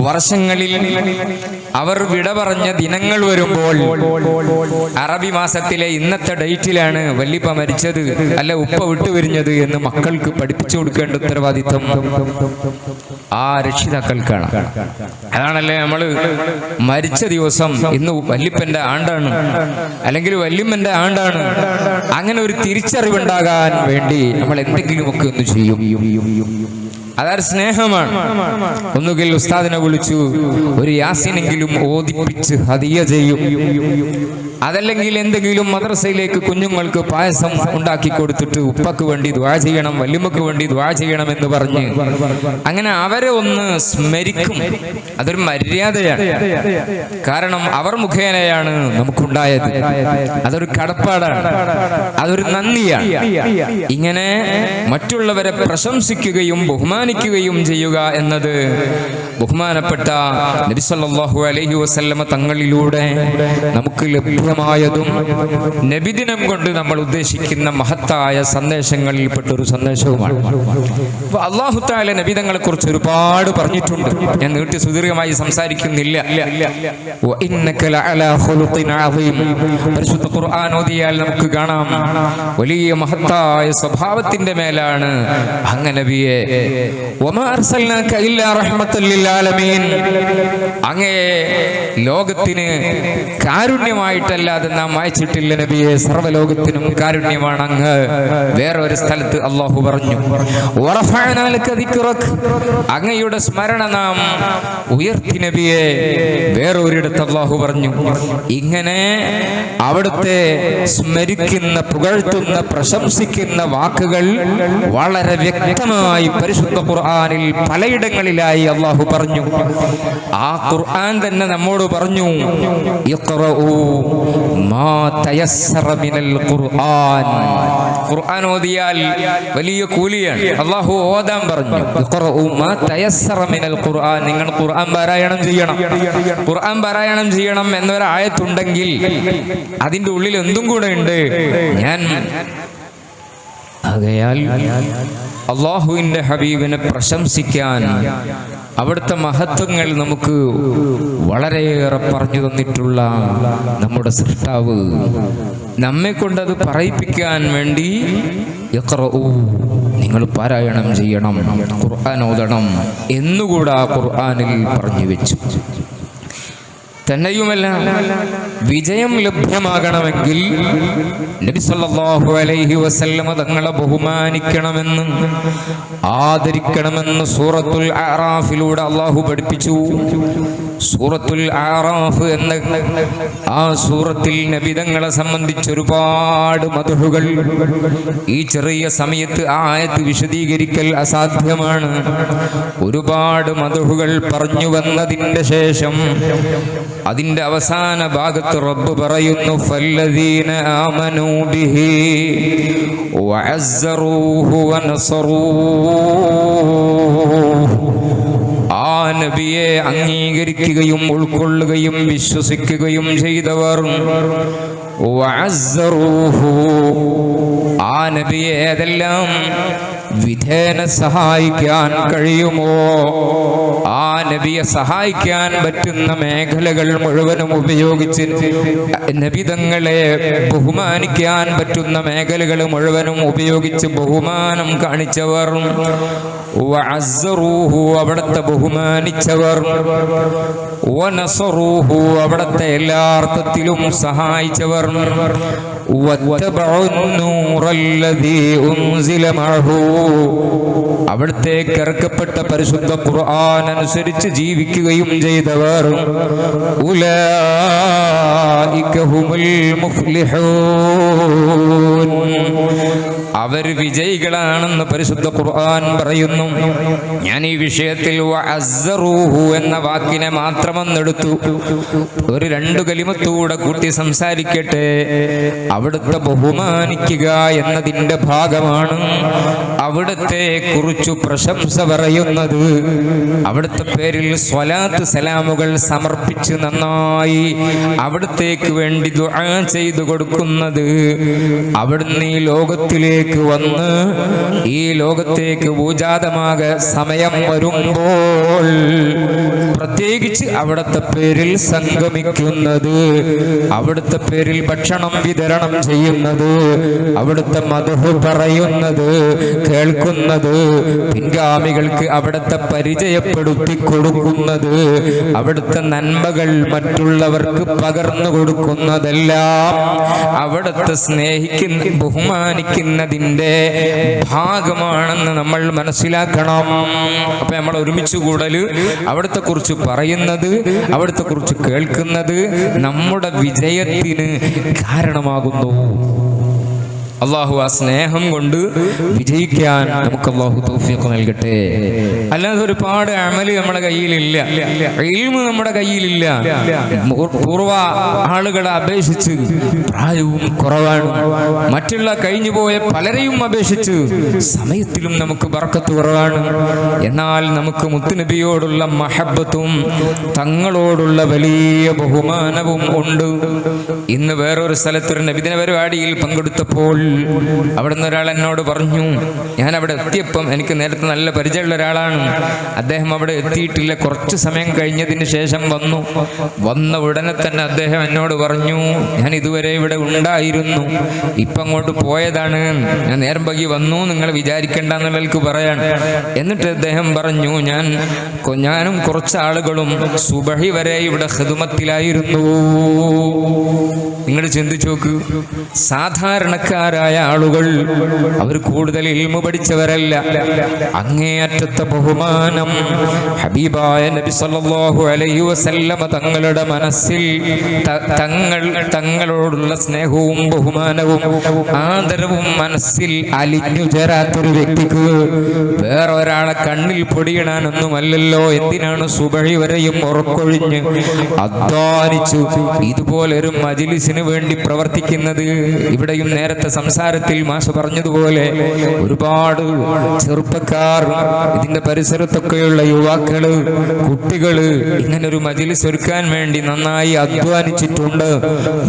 വർഷങ്ങളിൽ അവർ വിട പറഞ്ഞ ദിനങ്ങൾ വരുമ്പോൾ അറബി മാസത്തിലെ ഇന്നത്തെ ഡേറ്റിലാണ് വല്യപ്പ മരിച്ചത്, അല്ല ഉപ്പ വിട്ടുപിരിഞ്ഞത് എന്ന് മക്കൾക്ക് പഠിപ്പിച്ചു കൊടുക്കേണ്ട ഉത്തരവാദിത്വം ആ രക്ഷിതാക്കൾക്കാണ്. അതാണല്ലേ നമ്മൾ മരിച്ച ദിവസം ഇന്ന് വല്യപ്പന്റെ ആണ്ടാണ്, അല്ലെങ്കിൽ വല്യമ്മന്റെ ആണ്ടാണ്, അങ്ങനെ ഒരു തിരിച്ചറിവുണ്ടാകാൻ വേണ്ടി നമ്മൾ എന്തെങ്കിലുമൊക്കെ ഒന്ന് ചെയ്യും. അതൊരു സ്നേഹമാണ്. ഒന്നുകിൽ ഉസ്താദിനെ വിളിച്ചു ഒരു യാസീനെങ്കിലും ഓദിപ്പിച്ച് ഹദിയ ചെയ്യും. അതല്ലെങ്കിൽ എന്തെങ്കിലും മദ്രസയിലേക്ക് കുഞ്ഞുങ്ങൾക്ക് പായസം ഉണ്ടാക്കി കൊടുത്തിട്ട് ഉപ്പക്ക് വേണ്ടി ദുആ ചെയ്യണം, വല്യമ്മക്ക് വേണ്ടി ദുആ ചെയ്യണം എന്ന് പറഞ്ഞ് അങ്ങനെ അവരെ ഒന്ന് സ്മരിക്കും. അതൊരു മര്യാദയാണ്. കാരണം അവർ മുഖേനയാണ് നമുക്കുണ്ടായത്. അതൊരു കടപ്പാടാണ്, അതൊരു നന്ദിയാണ്. ഇങ്ങനെ മറ്റുള്ളവരെ പ്രശംസിക്കുകയും ബഹുമാനിക്കുകയും ചെയ്യുക എന്നത് ബഹുമാനപ്പെട്ട നബി സല്ലല്ലാഹു അലൈഹി വസല്ലമ തങ്ങളിലൂടെ നമുക്ക് ലഭ്യമായതും നബിദിനം കൊണ്ട് നമ്മൾ ഉദ്ദേശിക്കുന്ന മഹത്തായ സന്ദേശങ്ങളിൽപ്പെട്ടൊരു സന്ദേശവുമാണ്. അപ്പോൾ അല്ലാഹു തആല നബിതങ്ങളെ കുറിച്ച് ഒരുപാട് പറഞ്ഞിട്ടുണ്ട്. ഞാൻ നീട്ടി സുദീർഘമായി സംസാരിക്കുന്നില്ല. വഇന്നക ലഅലാ ഖുലുഖിൻ അദീം, പരിശുദ്ധ ഖുർആൻ ഓതിയാൽ നമുക്ക് കാണാം വലിയ മഹത്തായ സ്വഭാവത്തിന്റെ മേലാണ് അങ്ങ് നബിയെ. വമാ അർസൽനാക ഇല്ലാ റഹ്മത്തൽ ലിൽ ആലമീൻ, അങ്ങേ ലോകത്തിന് കാരുണ്യമായിട്ടല്ലാതെ നാം അയച്ചിട്ടില്ല നബിയെ, സർവ്വലോകത്തിനും കാരുണ്യമാണ് അങ്ങ്. വേറെ ഒരു സ്ഥലത്ത് അല്ലാഹു പറഞ്ഞു വറഫഅനാ ലക ദിക്റക, അങ്ങയുടെ സ്മരണ നാം ഉയർത്തി നബിയെ. വേറെ ഒരിടത്ത് അല്ലാഹു പറഞ്ഞു. ഇങ്ങനെ അവിടുത്തെ സ്മരിക്കുന്ന, പുകഴ്ത്തുന്ന, പ്രശംസിക്കുന്ന വാക്കുകൾ വളരെ വ്യക്തമായി പരിശുദ്ധ ഖുർആനിൽ പലയിടങ്ങളിലായി അല്ലാഹു പറഞ്ഞു. ആ ഖുർആൻ തന്നെ നമ്മോട് പറഞ്ഞു ഇഖ്റഊ മാ തയസ്സറ മിനൽ ഖുർആൻ. ഖുർആൻ ഓതിയാൽ വലിയ കൂലിയാണ്. അല്ലാഹു ഓതാൻ പറഞ്ഞു. ഇഖ്റഊ മാ തയസ്സറ മിനൽ ഖുർആൻ, നിങ്ങൾ ഖുർആൻ പാരായണം ചെയ്യണം. ഖുർആൻ പാരായണം ചെയ്യണം എന്നൊരു ആയത്തുണ്ടെങ്കിൽ അതിൻ്റെ ഉള്ളിൽ എന്തും കൂടെ ഉണ്ട്. ഞാൻ ആകയാൽ അല്ലാഹുവിൻ്റെ ഹബീബിനെ പ്രശംസിക്കാൻ, അവിടുത്തെ മഹത്വങ്ങൾ നമുക്ക് വളരെയേറെ പറഞ്ഞു തന്നിട്ടുള്ള നമ്മുടെ സൃഷ്ടാവ് നമ്മെ കൊണ്ടത് പറയിപ്പിക്കാൻ വേണ്ടി ഇഖ്റഊ, നിങ്ങൾ പാരായണം ചെയ്യണം, ഖുർആൻ ഓതണം എന്നുകൂടെ ഖുർആനിൽ പറഞ്ഞു വെച്ചു. തന്നെയുമല്ല, വിജയം ലഭ്യമാകണമെങ്കിൽ നബി സല്ലല്ലാഹു അലൈഹി വസല്ലമ തങ്ങളെ ബഹുമാനിക്കണമെന്ന് ആദരിക്കണമെന്ന് സൂറത്തുൽ അറാഫിലൂടെ അള്ളാഹു പഠിപ്പിച്ചു. സൂറത്തുൽ അറാഫ് എന്ന ആ സൂറത്തിൽ നബി തങ്ങളെ സംബന്ധിച്ച് ഒരുപാട് മദ്ഹുകൾ. ഈ ചെറിയ സമയത്ത് ആ ആയത്ത് വിശദീകരിക്കൽ അസാധ്യമാണ്. ഒരുപാട് മദ്ഹുകൾ പറഞ്ഞു വന്നതിന്റെ ശേഷം അതിന്റെ അവസാന ഭാഗത്ത് റബ്ബ് പറയുന്നു, ഫല്ലദീന ആമനൂ ബിഹി വഅസ്സറൂഹു വനസറൂഹു. ആ നബിയെ അംഗീകരിക്കുകയും ഉൾക്കൊള്ളുകയും വിശ്വസിക്കുകയും ചെയ്തവർ, വഅസ്സറൂഹു, ആ നബിയെ ഏതെല്ലാം വിധേന സഹായിക്കാൻ കഴിയുമോ ആ നബിയെ സഹായിക്കാൻ പറ്റുന്ന മേഖലകൾ മുഴുവനും ഉപയോഗിച്ച് നബിതങ്ങളെ ബഹുമാനിക്കാൻ പറ്റുന്ന മേഖലകൾ മുഴുവനും ഉപയോഗിച്ച് ബഹുമാനം കാണിച്ചവർ, വഅസ്സറൂഹു, അവിടത്തെ ബഹുമാനിച്ചവർ, വനസറൂഹു, അവിടത്തെ എല്ലാ അർത്ഥത്തിലും സഹായിച്ചവർ, അവിടത്തേക്ക് ഇറക്കപ്പെട്ട പരിശുദ്ധ ഖുർആൻ അനുസരിച്ച് ജീവിക്കുകയും ചെയ്തവർ, ഉലൈക ഹുമുൽ മുഫ്ലിഹൂൻ, അവർ വിജയികളാണെന്ന് പരിശുദ്ധ ഖുർആൻ പറയുന്നു. ഞാൻ ഈ വിഷയത്തിൽ വഅസ്സറൂഹു എന്ന വാക്കിനെ മാത്രമെന്നെടുത്തു. ഒരു 2 കലിമത്തൂടെ കൂട്ടി സംസാരിക്കട്ടെ. അവിടുത്തെ ബഹുമാനിക്കുക എന്നതിൻ്റെ ഭാഗമാണ് അവിടുത്തെ കുറിച്ചു പ്രശംസ പറയുന്നത്. അവിടുത്തെ പേരിൽ സ്വലാത്ത് സലാമുകൾ സമർപ്പിച്ച് നന്നായി അവിടത്തേക്ക് വേണ്ടി ദുആ ചെയ്തു കൊടുക്കുന്നത്. അവിടുന്ന് ഈ ലോകത്തിലേക്ക് വന്ന് ഈ ലോകത്തേക്ക് ഭൂജാതമാക സമയം വരുമ്പോൾ പ്രത്യേകിച്ച് അവിടുത്തെ പേരിൽ സംഗമിക്കുന്നത്, അവിടുത്തെ പേരിൽ ഭക്ഷണം വിതരണം ചെയ്യുന്നത്, അവിടുത്തെ മദ്ഹ് പറയുന്നത്, കേൾക്കുന്നത്, പിൻഗാമികൾക്ക് അവിടുത്തെ പരിചയപ്പെടുത്തി കൊടുക്കുന്നത്, അവിടുത്തെ നന്മകൾ മറ്റുള്ളവർക്ക് പകർന്നു കൊടുക്കുന്നതെല്ലാം അവിടുത്തെ സ്നേഹിക്കുന്ന ബഹുമാനിക്കുന്നതിൻ്റെ ഭാഗമാണെന്ന് നമ്മൾ മനസ്സിലാക്കണം. അപ്പൊ നമ്മൾ ഒരുമിച്ച് കൂടല്, അവിടുത്തെ കുറിച്ച് പറയുന്നത്, അവിടുത്തെ കുറിച്ച് കേൾക്കുന്നത് നമ്മുടെ വിജയത്തിന് കാരണമാകുന്നു. അള്ളാഹു ആ സ്നേഹം കൊണ്ട് വിജയിക്കാൻ നമുക്ക് അള്ളാഹു തൗഫീഖ് നൽകട്ടെ. അല്ലാതെ ഒരുപാട് അമല് നമ്മുടെ കയ്യിലില്ല, ഇൽമ് നമ്മുടെ കയ്യിലില്ല. പൂർവ്വ ആളുകളെ അപേക്ഷിച്ച് പ്രായവും കുറവാണ്. മറ്റുള്ള കഴിഞ്ഞുപോയ പലരെയും അപേക്ഷിച്ച് സമയത്തിലും നമുക്ക് ബർക്കത്ത് കുറവാണ്. എന്നാൽ നമുക്ക് മുത്തുനബിയോടുള്ള മഹബത്തും തങ്ങളോടുള്ള വലിയ ബഹുമാനവും ഉണ്ട്. ഇന്ന് വേറൊരു സ്ഥലത്തൊരു നബിദിന പരിപാടിയിൽ പങ്കെടുത്തപ്പോൾ അവിടുന്ന് ഒരാൾ എന്നോട് പറഞ്ഞു, ഞാൻ അവിടെ എത്തിയപ്പം എനിക്ക് നേരത്തെ നല്ല പരിചയമുള്ള ഒരാളാണ്, അദ്ദേഹം അവിടെ എത്തിയിട്ടില്ല, കുറച്ച് സമയം കഴിഞ്ഞതിന് ശേഷം വന്ന ഉടനെ തന്നെ അദ്ദേഹം എന്നോട് പറഞ്ഞു, ഞാൻ ഇതുവരെ ഇവിടെ ഉണ്ടായിരുന്നു, ഇപ്പം അങ്ങോട്ട് പോയതാണ്, ഞാൻ നേരം വൈകി വന്നു, നിങ്ങൾ വിചാരിക്കേണ്ട എന്നുള്ളവർക്ക് പറയാണ്. എന്നിട്ട് അദ്ദേഹം പറഞ്ഞു, ഞാനും കുറച്ച് ആളുകളും സുബഹി വരെ ഇവിടെ ഖിദ്മത്തിലായിരുന്നു. നിങ്ങൾ ചിന്തിച്ചു നോക്ക്, സാധാരണക്കാരായ ആളുകൾ, അവർ കൂടുതൽ ഇൽമു പഠിച്ചവരല്ല. അങ്ങേയറ്റത്തെ ബഹുമാനം ഹബീബായ നബി സല്ലല്ലാഹു അലൈഹി വസല്ലമ തങ്ങളുടെ മനസ്സിൽ തങ്ങളോടുള്ള സ്നേഹവും ബഹുമാനവും ആദരവും മനസ്സിൽ അലിഞ്ഞു ചേരാത്തൊരു വ്യക്തിക്ക് വേറെ ഒരാളെ കണ്ണിൽ പൊടിയിടാനൊന്നുമല്ലല്ലോ. എന്തിനാണ് സുബഹി വരെയും ഉറക്കൊഴിഞ്ഞ് അധ്വാനിച്ചു ഇതുപോലൊരു മജ്ലിസിന് വേണ്ടി പ്രവർത്തിക്കുന്നത്? ഇവിടെയും നേരത്തെ സംസാരത്തിൽ മാഷ് പറഞ്ഞതുപോലെ ഒരുപാട് ചെറുപ്പക്കാർ, ഇതിന്റെ പരിസരത്തൊക്കെയുള്ള യുവാക്കള്, കുട്ടികള് ഇങ്ങനൊരു മജ്ലിസ് ഒരുക്കാൻ വേണ്ടി നന്നായി അധ്വാനിച്ചിട്ടുണ്ട്.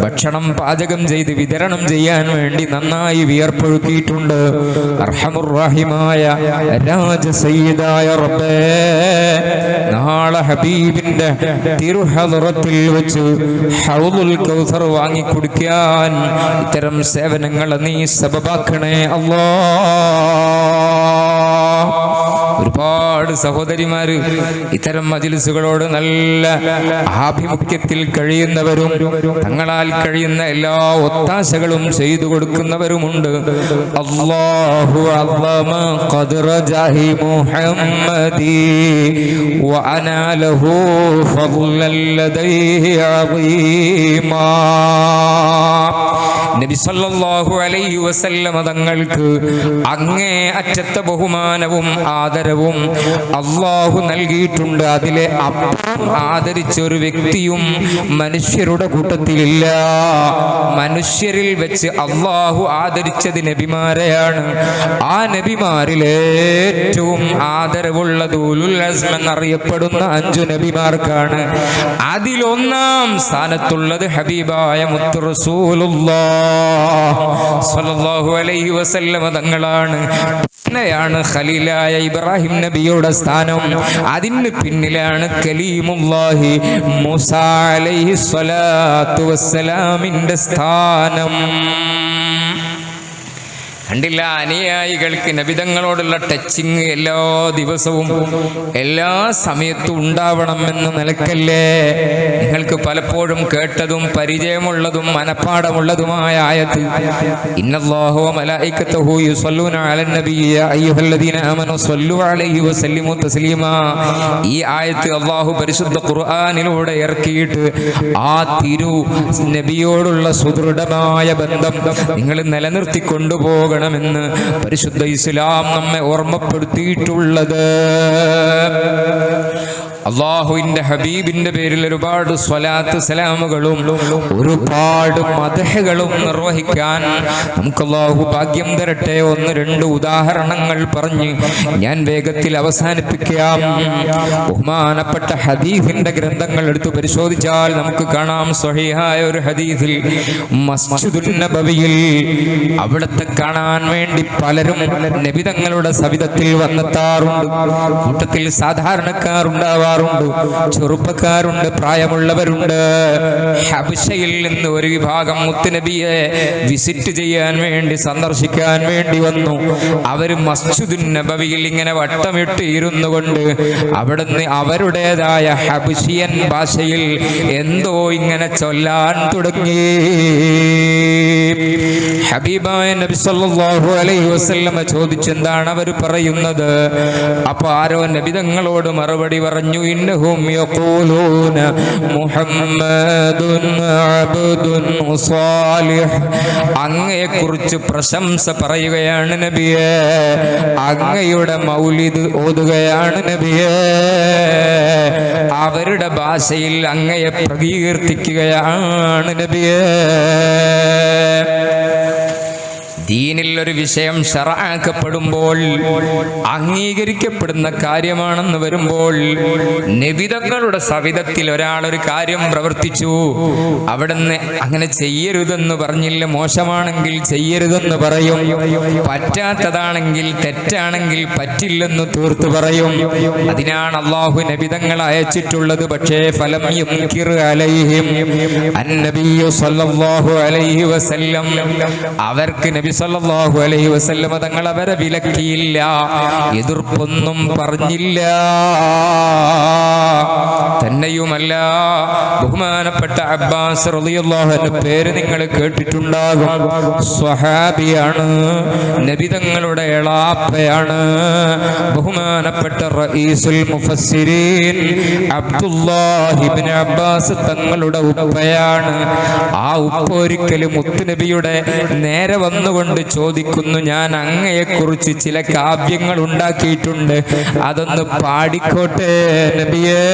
ഭക്ഷണം പാചകം ചെയ്ത് വിതരണം ചെയ്യാൻ വേണ്ടി നന്നായി വിയർപ്പൊഴുക്കിയിട്ടുണ്ട്. അർഹമുർ റഹീമായ രാജസയ്യിദായ റബ്ബേ, നാളെ ഹബീബിന്റെ തിരുഹദറത്തിൽ വെച്ച് ഹൗദുൽ കൗസർ വാങ്ങി കുടിക്കാൻ ഇത്തരം സേവനങ്ങൾ നീ സബബാക്കണേ അല്ലാഹ്. ഒരുപാട് ഒരുപാട് സഹോദരിമാര് ഇത്തരം മജ്‌ലിസുകളോട് നല്ല ആഭിമുഖ്യത്തിൽ കഴിയുന്നവരും തങ്ങളാൽ കഴിയുന്ന എല്ലാ ഒത്താശകളും ചെയ്തു കൊടുക്കുന്നവരുമുണ്ട്. അല്ലാഹു അള്ളമ ഖദ്റ ജാഹി മുഹമ്മദി വഅനാ ലഹു ഫളൻ ലദൈഹി അളീമാ. നബി സല്ലല്ലാഹു അലൈഹി വസല്ലമ തങ്ങൾക്ക് അങ്ങേ അറ്റത്തെ ബഹുമാനവും ആദരവും അല്ലാഹു നൽകിയിട്ടുണ്ട്. അതിലെ അപ്പുറം ആദരിച്ച ഒരു വ്യക്തിയും മനുഷ്യരുടെ കൂട്ടത്തിലില്ല. മനുഷ്യരിൽ വെച്ച് അല്ലാഹു ആദരിച്ചത് നബിമാരെയാണ്. ആ നബിമാരിൽ ഏറ്റവും ആദരവുള്ളത് ഉലുൽ അസ്ം എന്നറിയപ്പെടുന്ന 5 നബിമാർക്കാണ്. അതിലൊന്നാം സ്ഥാനത്തുള്ളത് ഹബീബായ മുത്ത് റസൂലുള്ളാഹ് സ്വല്ലല്ലാഹു അലൈഹി വസല്ലമ തങ്ങളാണ്. പിന്നെയാണ് ഖലീലായ ഇബ്രാഹിം നബിയുടെ സ്ഥാനം. അതിന് പിന്നിലാണ് കലീമുല്ലാഹി മൂസാ അലൈഹി സ്വലാത്തു വസ്സലാമിന്റെ സ്ഥാനം. കണ്ടില്ല, അനുയായികൾക്ക് നബിതങ്ങളോടുള്ള ടച്ചിങ് എല്ലാ ദിവസവും എല്ലാ സമയത്തും ഉണ്ടാവണമെന്ന നിലക്കല്ലേ നിങ്ങൾക്ക് പലപ്പോഴും കേട്ടതും പരിചയമുള്ളതും മനപ്പാടമുള്ളതുമായ ആയത്ത് ഇന്നല്ലാഹു വ മലായികത്തുഹു യുസല്ലൂന അലൻ നബിയ്യ അയ്യുഹല്ലദീന ആമനു സ്വല്ലു അലൈഹി വസല്ലിമു തസ്ലീമാ. ഈ ആയത്ത് അല്ലാഹു പരിശുദ്ധ ഖുർആനിലൂടെ ഇറക്കിയിട്ട് ആ തിരു നബിയോടുള്ള സുദൃഢമായ ബന്ധം നിങ്ങൾ നിലനിർത്തി കൊണ്ടുപോകണം ണമെന്ന് പരിശുദ്ധ ഇസ്ലാം നമ്മെ ഓർമ്മപ്പെടുത്തിയിട്ടുള്ളത്. അല്ലാഹുവിന്റെ ഹബീബിന്റെ പേരിൽ ഒരുപാട് സ്വലാത്ത് സലാമുകളും ഒരുപാട് മദ്ഹുകളും നിർവഹിക്കാൻ നമുക്ക് അല്ലാഹു ഭാഗ്യം തരട്ടെ. 1-2 ഉദാഹരണങ്ങൾ പറഞ്ഞ് ഞാൻ വേഗത്തിൽ അവസാനിപ്പിക്കാം. ബഹുമാനപ്പെട്ട ഹദീസിന്റെ ഗ്രന്ഥങ്ങൾ എടുത്ത് പരിശോധിച്ചാൽ നമുക്ക് കാണാം, സ്വഹീഹായ ഒരു ഹദീസിൽ മസ്ജിദുൻ നബവിയിൽ അവിടത്തെ കാണാൻ വേണ്ടി പലരും നബിതങ്ങളുടെ സവിധത്തിൽ വന്നെത്താറുണ്ട്. കൂട്ടത്തിൽ സാധാരണക്കാരുണ്ടാവാറുണ്ട്, ചെറുപ്പക്കാരുണ്ട്, പ്രായമുള്ളവരുണ്ട്. ഹബശയിൽ നിന്ന് ഒരു വിഭാഗം മുത്തുനബിയെ വിസിറ്റ് ചെയ്യാൻ വേണ്ടി, സന്ദർശിക്കാൻ വേണ്ടി വന്നു. അവർ മസ്ജിദുൻ നബവിയിൽ ഇങ്ങനെ വട്ടമിട്ട് ഇരുന്നു കൊണ്ട് അവിടുന്ന് അവരുടേതായ ഹബശിയൻ ഭാഷയിൽ എന്തോ ഇങ്ങനെ ചൊല്ലാൻ തുടങ്ങി. ഹബീബായ നബി സല്ലല്ലാഹു അലൈഹി വസല്ലമ ചോദിച്ചെന്താണ് അവർ പറയുന്നത്. അപ്പൊ ആരോ നബിതങ്ങളോട് മറുപടി പറഞ്ഞു, ഇന്നഹും യഖൂലൂന മുഹമ്മദുൻ അബ്ദുൻ സാലിഹ്. അങ്ങയെക്കുറിച്ച് പ്രശംസ പറയുകയാണ് നബിയേ, അങ്ങയുടെ മൗലിദ് ഓതുകയാണ് നബിയേ, അവരുടെ ഭാഷയിൽ അങ്ങയെ പ്രകീർത്തിക്കുകയാണ് നബിയേ. ദീനിൽ ഒരു വിഷയം ശറഅക്കപ്പെടുമ്പോൾ, അംഗീകരിക്കപ്പെടുന്ന കാര്യമാണെന്ന് വരുമ്പോൾ, നബിതങ്ങളുടെ സവിധത്തിൽ ഒരാളൊരു കാര്യം പ്രവർത്തിച്ചു, അവിടുന്ന് അങ്ങനെ ചെയ്യരുതെന്ന് പറഞ്ഞില്ല, മോശമാണെങ്കിൽ ചെയ്യരുതെന്ന് പറയും, പറ്റാത്തതാണെങ്കിൽ തെറ്റാണെങ്കിൽ പറ്റില്ലെന്ന് തീർത്തു പറയും. അതിനാണ് അല്ലാഹു നബിതങ്ങൾ അയച്ചിട്ടുള്ളത്. പക്ഷേ ഫലം യുൻകിർ അലൈഹിം അന്നബിയ്യു സ്വല്ലല്ലാഹു അലൈഹി വസല്ലം, അവർക്ക് നബി സല്ലല്ലാഹു അലൈഹി വസല്ലമ തങ്ങൾ അവരെ വിലക്കിയില്ല, എതിർപ്പൊന്നും പറഞ്ഞില്ല. തന്നെയുമല്ല, ബഹുമാനപ്പെട്ട അബ്ബാസ് റളിയല്ലാഹു അൻഹു പേര് നിങ്ങൾ കേട്ടിട്ടുണ്ടാകും. സ്വഹാബിയാണ്, നബിതങ്ങളുടെ എളാപ്പയാണ്. ബഹുമാനപ്പെട്ട റഈസുൽ മുഫസ്സിരീൻ അബ്ദുല്ലാഹി ഇബ്നു അബ്ബാസ് തങ്ങളുടെ ഉപ്പയാണ്. ആ ഉപ്പ ഒരിക്കലും മുത്തുനബിയുടെ നേരെ വന്നുകൊണ്ട് ചോദിക്കുന്നു, ഞാൻ അങ്ങയെക്കുറിച്ച് ചില കാവ്യങ്ങൾ ഉണ്ടാക്കിയിട്ടുണ്ട്, അതൊന്ന് പാടിക്കോട്ടെ നബിയേ.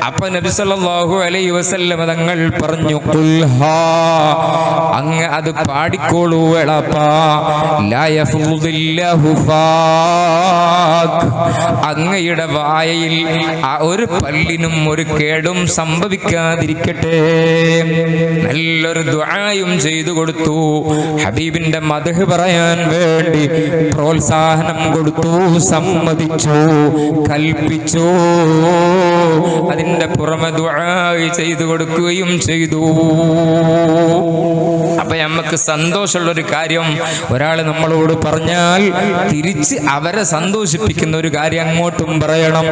അപ്പൊ നബി സല്ലല്ലാഹു അലൈഹി വസല്ലം തങ്ങൾ പറഞ്ഞു, ഖുൽഹാ, അങ്ങ് അത് പാടിക്കോളൂ എളാപ്പാ. ലാ യഫ്ളുദില്ലാഹു ഫാക്, അങ്ങയുടെ വായയിൽ ഒരു പല്ലിനും ഒരു കേടും സംഭവിക്കാതിരിക്കട്ടെ. നല്ലൊരു ദുആയും ചെയ്തു കൊടുത്തു. ഹബീബിന്റെ മദ്ഹ് പറയാൻ വേണ്ടി പ്രോത്സാഹനം കൊടുത്തു, സമ്മതിച്ചു, കൽപ്പിച്ചു. അതിന് അതിൻ്റെ പുറമെ ദുആ ചെയ്തു കൊടുക്കുകയും ചെയ്തു. അപ്പൊ നമുക്ക് സന്തോഷമുള്ളൊരു കാര്യം ഒരാൾ നമ്മളോട് പറഞ്ഞാൽ തിരിച്ച് അവരെ സന്തോഷിപ്പിക്കുന്ന ഒരു കാര്യം അങ്ങോട്ടും പറയണം.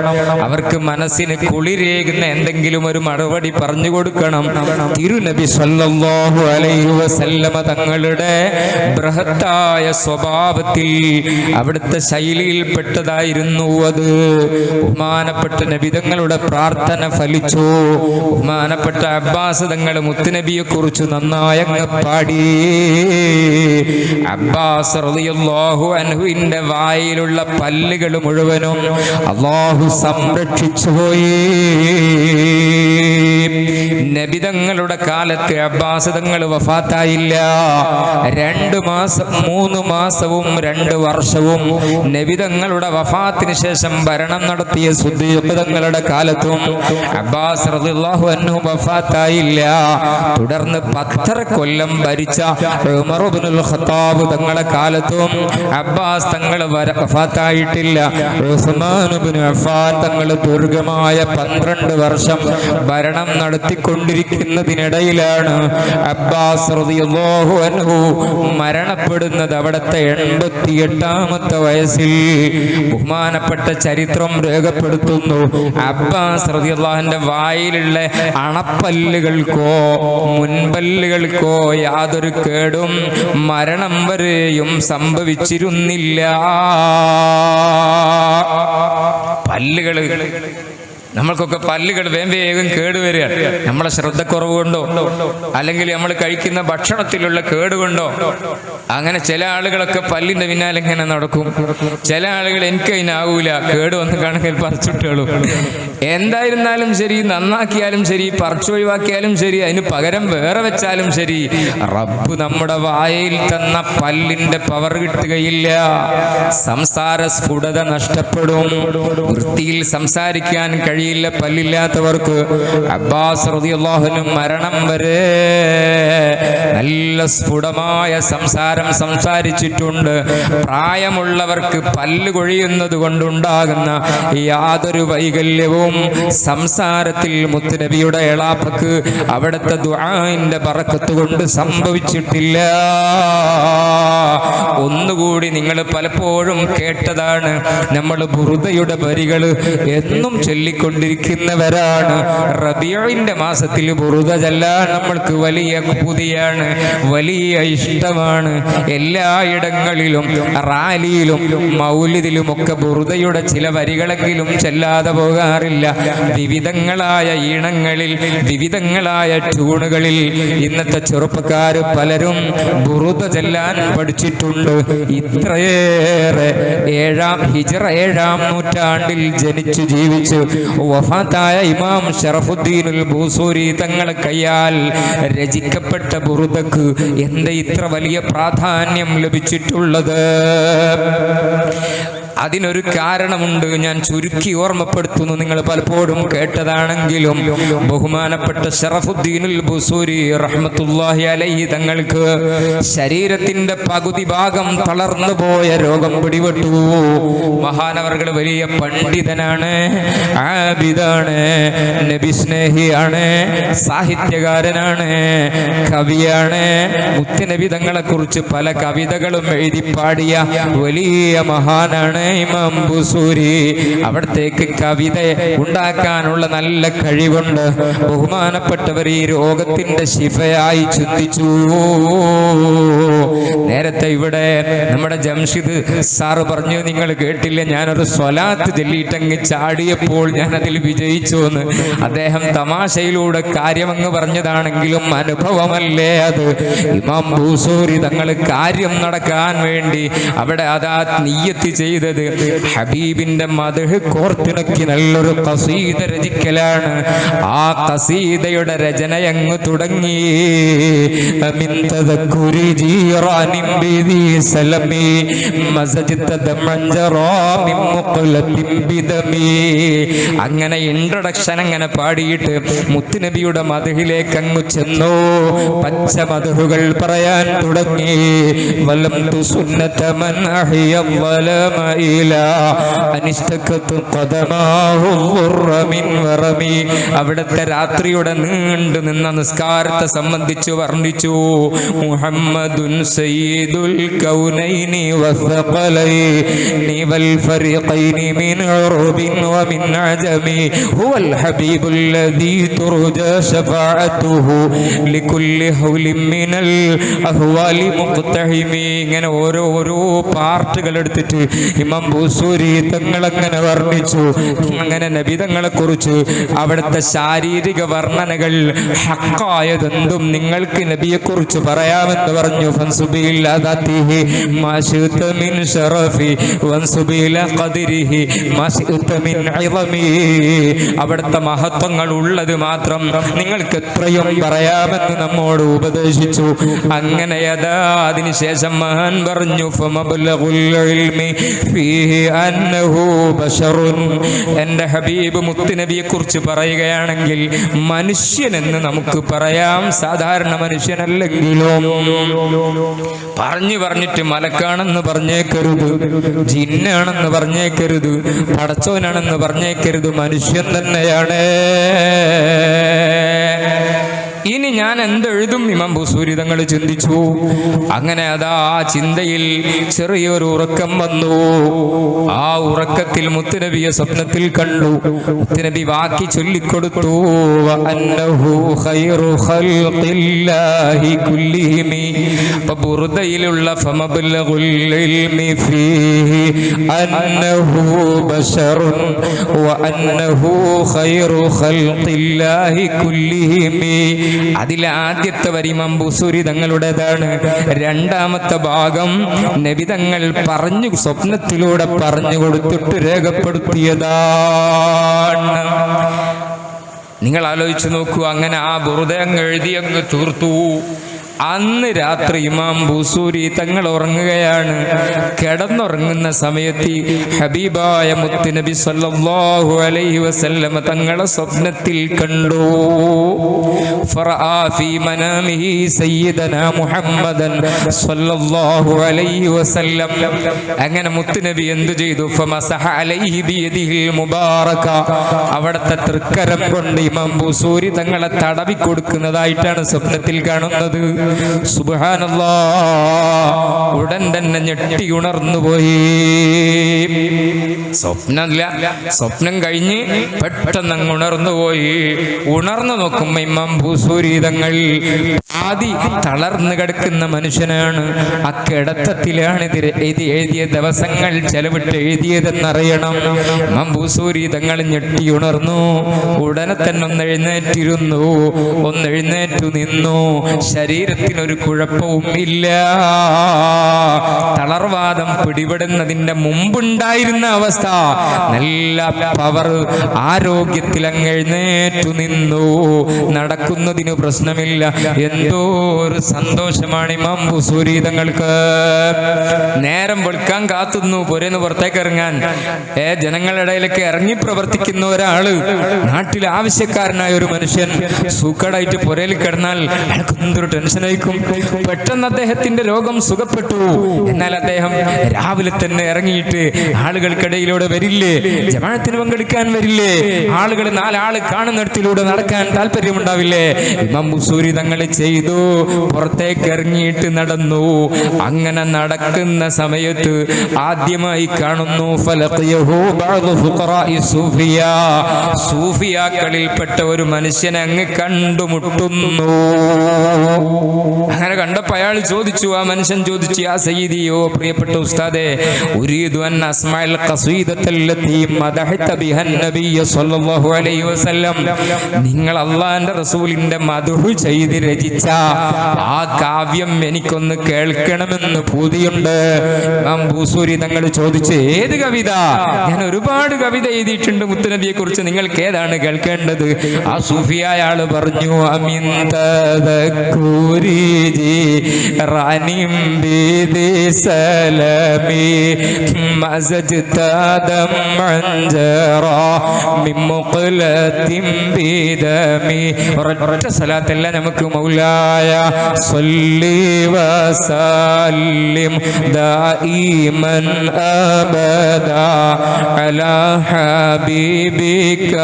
അവർക്ക് മനസ്സിന് കുളിരേകുന്ന എന്തെങ്കിലും ഒരു മറുപടി പറഞ്ഞു കൊടുക്കണം. തിരുനബി സല്ലല്ലാഹു അലൈഹി വസല്ലമ തങ്ങളുടെ ബൃഹത്തായ സ്വഭാവത്തിൽ അവിടുത്തെ ശൈലിയിൽപ്പെട്ടതായിരുന്നു അത്. ബഹുമാനപ്പെട്ട നബിതങ്ങളുടെ പ്രാർത്ഥന ഫലിച്ചു. ബഹുമാനപ്പെട്ട അബ്ബാസ് തങ്ങൾ മുത്തുനബിയെ കുറിച്ച് നന്നായി അങ്ങ് പാടി. അബ്ബാസ് റളിയല്ലാഹു അൻഹുവിന്റെ വായിലുള്ള പല്ലുകൾ മുഴുവനും അല്ലാഹു സംരക്ഷിച്ചു പോയി. നബിതങ്ങളുടെ കാലത്ത് അബ്ബാസ് തങ്ങൾ വഫാത്തായില്ല. 2 മാസം 3 മാസവും 2 വർഷവും നബിതങ്ങളുടെ വഫാത്തിന് ശേഷം ഭരണം നടത്തിയ സിദ്ദീഖ് തങ്ങളുടെ കാലത്തും അബ്ബാസ് റളിയല്ലാഹു അൻഹു വഫാത്തായില്ല. തുടർന്ന് 10 കൊല്ലം ഭരിച്ച ഉമർ ഇബ്നുൽ ഖത്താബ് തങ്ങളുടെ കാലത്തും അബ്ബാസ് തങ്ങൾ വഫാത്തായിട്ടില്ല. ഉസ്മാൻ ഇബ്നു അഫ്ഫാൻ തങ്ങൾ ദീർഘമായ 12 വർഷം ഭരണം നടത്തിക്കൊണ്ടിരിക്കുന്നതിനിടയിലാണ് അബ്ബാസ് റളിയല്ലാഹു അൻഹു മരണപ്പെടുന്നത്. അവിടുത്തെ 88ാമത്തെ വയസ്സിൽ. ബഹുമാനപ്പെട്ട ചരിത്രം രേഖപ്പെടുത്തുന്നു, അബ്ബാസ് റളിയല്ലാഹുവിന്റെ വായിലുള്ള അണപ്പല്ലുകൾക്കോ മുൻപല്ലുകൾക്കോ യാതൊരു കേടും മരണം വരെയും സംഭവിച്ചിരുന്നില്ല. പല്ലുകൾ, നമ്മൾക്കൊക്കെ പല്ലുകൾ വേഗം കേടുവരികയാണ്. നമ്മളെ ശ്രദ്ധക്കുറവ് കൊണ്ടോ അല്ലെങ്കിൽ നമ്മൾ കഴിക്കുന്ന ഭക്ഷണത്തിലുള്ള കേടുകൊണ്ടോ. അങ്ങനെ ചില ആളുകളൊക്കെ പല്ലിന്റെ പിന്നാലെ ഇങ്ങനെ നടക്കും. ചില ആളുകൾ എനിക്ക് അതിനാവൂല, കേട് വന്ന് കണക്കിൽ പറിച്ചിട്ടുള്ളൂ. എന്തായിരുന്നാലും ശരി, നന്നാക്കിയാലും ശരി, പറിച്ചു ഒഴിവാക്കിയാലും ശരി, അതിന് പകരം വേറെ വെച്ചാലും ശരി, റബ്ബ് നമ്മുടെ വായയിൽ തന്ന പല്ലിന്റെ പവർ കിട്ടുകയില്ല. സംസാര സ്ഫുടത നഷ്ടപ്പെടും. വൃത്തിയിൽ സംസാരിക്കാൻ കഴിയില്ല പല്ലില്ലാത്തവർക്ക്. അബ്ബാസ് റളിയല്ലാഹു അൻഹു മരണം വരെ നല്ല സ്ഫുടമായ സംസാരം സംസാരിച്ചിട്ടുണ്ട്. പ്രായമുള്ളവർക്ക് പല്ല് കൊഴിയുന്നത് കൊണ്ടുണ്ടാകുന്ന യാതൊരു വൈകല്യവും സംസാരത്തിൽ മുത്തുനബിയുടെ എളാപ്പക്ക് അവിടുത്തെ ദുആഇന്റെ ബറക്കത്ത് കൊണ്ട് സംഭവിച്ചിട്ടില്ല. ഒന്നുകൂടി നിങ്ങൾ പലപ്പോഴും കേട്ടതാണ്, നമ്മൾ ബുറുദയുടെ വരികൾ എന്നും ചൊല്ലിക്കൊണ്ടിരിക്കുന്നവരാണ്. റബീഉന്റെ മാസത്തിൽ ബുറുദ ചൊല്ലാൻ നമ്മൾക്ക് വലിയ പൂതിയാണ്, വലിയ ഇഷ്ടമാണ്. എല്ലായിടങ്ങളിലും റാലിയിലും മൗലിദിലും ഒക്കെ ബുറുദയുടെ ചില വരികളെങ്കിലും ചെല്ലാതെ പോകാറില്ല. വിവിധങ്ങളായ ഈണങ്ങളിൽ, വിവിധങ്ങളായ ട്യൂണുകളിൽ ഇന്നത്തെ ചെറുപ്പക്കാർ പലരും ബുറുദ ചെല്ലാൻ പഠിച്ചിട്ടുണ്ട്. ഇത്രയേറെ ഹിജ്റ 7-ാം നൂറ്റാണ്ടിൽ ജനിച്ചു ജീവിച്ച് വഫാത്തായ ഇമാം ശറഫുദ്ദീനുൽ ബൂസൂരി തങ്ങളെ കയ്യാൽ രചിക്കപ്പെട്ട ബുറുദക്ക് എന്താ ഇത്ര വലിയ പ്രാധാന്യം ലഭിച്ചിട്ടുള്ളത്? അതിനൊരു കാരണമുണ്ട്, ഞാൻ ചുരുക്കി ഓർമ്മപ്പെടുത്തുന്നു. നിങ്ങൾ പലപ്പോഴും കേട്ടതാണെങ്കിലും ബഹുമാനപ്പെട്ട ശറഫുദ്ദീനുൽ ബുസൂരി റഹ്മത്തുള്ളാഹി അലൈഹി തങ്ങൾക്ക് ശരീരത്തിന്റെ പകുതി ഭാഗം തളർന്നു പോയ രോഗം പിടിപെട്ടു. മഹാനവർകൾ വലിയ പണ്ഡിതനാണ്, ആബിദാണ്, നബിസ്നേഹിയാണ്, സാഹിത്യകാരനാണ്, കവിയാണ്. മുത്തുനബി തങ്ങളെ കുറിച്ച് പല കവിതകളും എഴുതി പാടിയ വലിയ മഹാനാണ് ഇമാം ബുസൂരി. അവിടത്തേക്ക് കവിത ഉണ്ടാക്കാനുള്ള നല്ല കഴിവുണ്ട്. ബഹുമാനപ്പെട്ടവർ ഈ രോഗത്തിന്റെ ശിഫയായി ചിന്തിച്ചു. നേരത്തെ ഇവിടെ നമ്മുടെ ജംഷിദ് സാറ് പറഞ്ഞു, നിങ്ങൾ കേട്ടില്ല, ഞാനൊരു സ്വലാത്ത് ചൊല്ലിയിട്ടങ്ങ് ചാടിയപ്പോൾ ഞാൻ അതിൽ വിജയിച്ചു എന്ന്. അദ്ദേഹം തമാശയിലൂടെ കാര്യമങ്ങ് പറഞ്ഞതാണെങ്കിലും അനുഭവമല്ലേ അത്. ഇമാം ബൂസൂരി തങ്ങൾ കാര്യം നടക്കാൻ വേണ്ടി അവിടെ അതാ നിയ്യത്ത് ചെയ്തത് ഹബീബിന്റെ മദ്ഹ് കോർത്തിണക്കി നല്ലൊരു ഖസീദ രചിക്കലാണ്. ആ ഖസീദയുടെ രചനയങ്ങ് തുടങ്ങി. മിൻ തദക്കുരി ജീറാനിൻ ബിദി സലമി മസജ്ത ദമൻജറാ മിൻ മുഖലത്തിൻ ബിദമി. അങ്ങനെ ഇൻട്രൊഡക്ഷൻ അങ്ങനെ പാടിയിട്ട് മുത്തുനബിയുടെ മദ്ഹിലേക്ക് അങ്ങ് ചെന്നു. പച്ച മദ്ഹുകൾ പറയാൻ തുടങ്ങി. വലം തുസുന്നത മൻ അഹിയ വലമ സബീല അനിസ്തഖത്ത് ഖദമാഹു ളുർറ മിൻ വറമി. അവിടുത്തെ രാത്രിയുടെ നീണ്ടു നിന്ന നിസ്കാരത്തെ സംബന്ധിച്ച് വർണ്ണിച്ചു. മുഹമ്മദുൻ സയ്യിദുൽ കൗനൈനി വസ്സഖലൈനി വൽ ഫരീഖൈനി മിൻ ഉർബിൻ വമിൻ അജമി ഹുവൽ ഹബീബുൽ ലദീ തുർജാ ശഫാഅത്തുഹു ലികുല്ലി ഹൗലിൻ മിനൽ അഹ്വാലി മുഖ്തഹിമി. ഇങ്ങനെ ഓരോ പാർട്ടുകൾ എടുത്തിട്ട് ഇമാം ബൂസൂരി തങ്ങൾ അങ്ങനെ വർണ്ണിച്ചു. അങ്ങനെ നബി തങ്ങളെ കുറിച്ച് അവിടുത്തെ ശാരീരിക വർണ്ണനകൾ ഹക്കായതെന്തും നിങ്ങൾക്ക് നബിയെ കുറിച്ച് പറയാമെന്ന് പറഞ്ഞു. ഫൻസുബില്ലാദാതിഹി മാശിഅത മിൻ ശറഫി വൻസുബില ഖദരിഹി മാശിഅത മിൻ ഇളമി. അവിടുത്തെ മഹത്വങ്ങൾ ഉള്ളത് മാത്രം നിങ്ങൾക്ക് എത്രയും പറയാമെന്ന് നമ്മോട് ഉപദേശിച്ചു. അങ്ങനെ അതിനുശേഷം മഹാൻ പറഞ്ഞു ഫമബ്ലഗുൽ ഇൽമി ഫീഹി അന്നഹു ബശറുൻ. എൻ്റെ ഹബീബ് മുത്തുനബിയെ കുറിച്ച് പറയുകയാണെങ്കിൽ മനുഷ്യനെന്ന് നമുക്ക് പറയാം, സാധാരണ മനുഷ്യനല്ലെങ്കിലും. പറഞ്ഞിട്ട് മലക്കാണെന്ന് പറഞ്ഞേക്കരുത്, ജിന്നാണെന്ന് പറഞ്ഞേക്കരുത്, പടച്ചോനാണെന്ന് പറഞ്ഞേക്കരുത്, മനുഷ്യൻ തന്നെയാണ്. ഇനി ഞാൻ എന്തെഴുതും? ഇമാം ബൂസൂരി തങ്ങൾ ചിന്തിച്ചു. അങ്ങനെ ആ ചിന്തയിൽ ചെറിയൊരു ഉറക്കം വന്നു. ആ ഉറക്കത്തിൽ മുത്തുനബിയെ സ്വപ്നത്തിൽ കണ്ടു. മുത്തുനബി വാക്കി ചൊല്ലിക്കൊടുത്തു. അന്നഹു ഖൈറു ഖൽഖില്ലാഹി കുല്ലിഹിമി. ബുർദയിലുള്ള ഫമബ്ലഗുൽ ഇൽമി ഫീഹി അന്നഹു ബശറുൻ വഅന്നഹു ഖൈറു ഖൽഖില്ലാഹി കുല്ലിഹിമി. അതിലെ ആദ്യത്തെ വരി ഇമാം ബൂസൂരി തങ്ങളുടേതാണ്. രണ്ടാമത്തെ ഭാഗം നബി തങ്ങൾ പറഞ്ഞു, സ്വപ്നത്തിലൂടെ പറഞ്ഞു കൊടുത്തിട്ട് രേഖപ്പെടുത്തിയതാണ്. നിങ്ങൾ ആലോചിച്ച് നോക്കൂ. അങ്ങനെ ആ ബുർദ അങ്ങ് എഴുതി അങ്ങ് തീർത്തു. അന്ന് രാത്രി ഇമാം ബൂസൂരി തങ്ങൾ ഉറങ്ങുകയാണ്. കിടന്നുറങ്ങുന്ന സമയത്ത് ഹബീബായ മുത്തുനബി സല്ലല്ലാഹു അലൈഹി വസല്ലം തങ്ങളെ സ്വപ്നത്തിൽ കണ്ടു. ഫറആ ഫീ മനാമിഹി സയ്യിദനാ മുഹമ്മദൻ സല്ലല്ലാഹു അലൈഹി വസല്ലം. അങ്ങനെ മുത്തുനബി എന്തു ചെയ്തു? ഫമസഹ അലൈഹി ബിയദിഹിൽ മുബാറക. അവിടുത്തെ തൃക്കരം കൊണ്ട് ഇമാം ബൂസൂരി തങ്ങളെ തടവി കൊടുക്കുന്നതായിട്ടാണ് സ്വപ്നത്തിൽ കാണുന്നത്. സുബ്ഹാനല്ലാഹ്. ഉടൻ തന്നെ ഞെട്ടി ഉണർന്നു പോയി. സ്വപ്നം കഴിഞ്ഞ് പെട്ടെന്ന് അങ്ങ് ഉണർന്നു പോയി. ഉണർന്നു നോക്കുമ്പോ ഇമാം ബൂസൂരി തങ്ങൾ ആദി തളർന്നു കിടക്കുന്ന മനുഷ്യനാണ്. ആ കിടത്തത്തിലാണ് ഇത് എഴുതിയ ദിവസങ്ങൾ ചെലവിട്ട് എഴുതിയതെന്നറിയണം. ഇമാം ബൂസൂരി തങ്ങൾ ഞെട്ടി ഉണർന്നു. ഉടനെ തന്നെ ഒന്നെഴുന്നേറ്റിരുന്നു, ഒന്നെഴുന്നേറ്റു നിന്നു. ശരീരത്തിനൊരു കുഴപ്പവും ഇല്ല. തളർവാദം പിടിപെടുന്നതിന്റെ മുമ്പുണ്ടായിരുന്ന അവസ്ഥ നല്ല പവർ, ആരോഗ്യത്തിൽ അങ്ങ് എഴുന്നേറ്റു നിന്നു. നടക്കുന്നതിന് പ്രശ്നമില്ല. എന്തോ ഒരു സന്തോഷമാണ് ഇമാം ബൂസൂരി തങ്ങൾക്ക്. നേരം വെളുക്കാൻ കാത്തുന്നു പുരേന്ന് പുറത്തേക്ക് ഇറങ്ങാൻ. ജനങ്ങളുടെ ഇടയിലേക്ക് ഇറങ്ങി പ്രവർത്തിക്കുന്ന ഒരാള്, നാട്ടിൽ ആവശ്യക്കാരനായ ഒരു മനുഷ്യൻ സൂക്കടായിട്ട് പുരയിൽ കിടന്നാൽ അയാൾക്ക് എന്തൊരു ടെൻഷനായിരിക്കും. പെട്ടെന്ന് അദ്ദേഹത്തിന്റെ രോഗം സുഖപ്പെട്ടു. എന്നാൽ അദ്ദേഹം രാവിലെ തന്നെ ഇറങ്ങിയിട്ട് ആളുകൾക്കിടയിലൂടെ വരില്ലേ? ജമാഅത്തിന് പങ്കെടുക്കാൻ വരില്ലേ? ആളുകൾ നാലാള് കാണുന്നിടത്തിലൂടെ നടക്കാൻ താല്പര്യമുണ്ടാവില്ലേ? ഇമാം ബൂസൂരി തങ്ങൾ ചെയ്തു. പുറത്തേക്ക് ഇറങ്ങിയിട്ട് നടന്നു. അങ്ങനെ നടക്കുന്ന സമയത്ത് ആദ്യമായി കാണുന്നു ഫലഖിയഹു ബഅദു ഫുഖറാഇ സൂഫിയ. സൂഫിയാക്കളിൽപ്പെട്ട ഒരു മനുഷ്യനെ അങ്ങ് കണ്ടുമുട്ടുന്നു. അങ്ങനെ കണ്ടപ്പോ അയാൾ ചോദിച്ചു, ആ മനുഷ്യൻ ചോദിച്ചു, യാ സയ്യിദിയോ, പ്രിയപ്പെട്ട ഉസ്താദേ, ഉരീദു അൻ അസ്മഅൽ ഖസീദത്തല്ലതി മദഹത ബിഹൻ നബിയ സല്ലല്ലാഹു അലൈഹി വസല്ലം. നിങ്ങൾ അല്ലാഹുവിന്റെ റസൂലിന്റെ മദ്ഹ് ചെയ്ത് രചിച്ച ആ കാവ്യം എനിക്കൊന്ന് കേൾക്കണമെന്ന് പൂതിയുണ്ട്. ഇമാം ബൂസൂരി തങ്ങൾ ചോദിച്ചു, ഏത് കവിത? ഞാൻ ഒരുപാട് കവിത എഴുതിയിട്ടുണ്ട് മുത്തുനബിയെ കുറിച്ച്, നിങ്ങൾക്ക് ഏതാണ് കേൾക്കേണ്ടത്? ആ സൂഫിയായ ആള് പറഞ്ഞു, അമിൻ തദക്കുരി റാനിം ബിദി സലമി മസജ്തദം അൻജറ മിൻ മുഖലത്തിൻ ബിദമി. ഒരൊറ്റ സലാത്തല്ല നമുക്ക് മൗലായ സ്വല്ലി വസല്ലിം دائما أبدا على حبيبك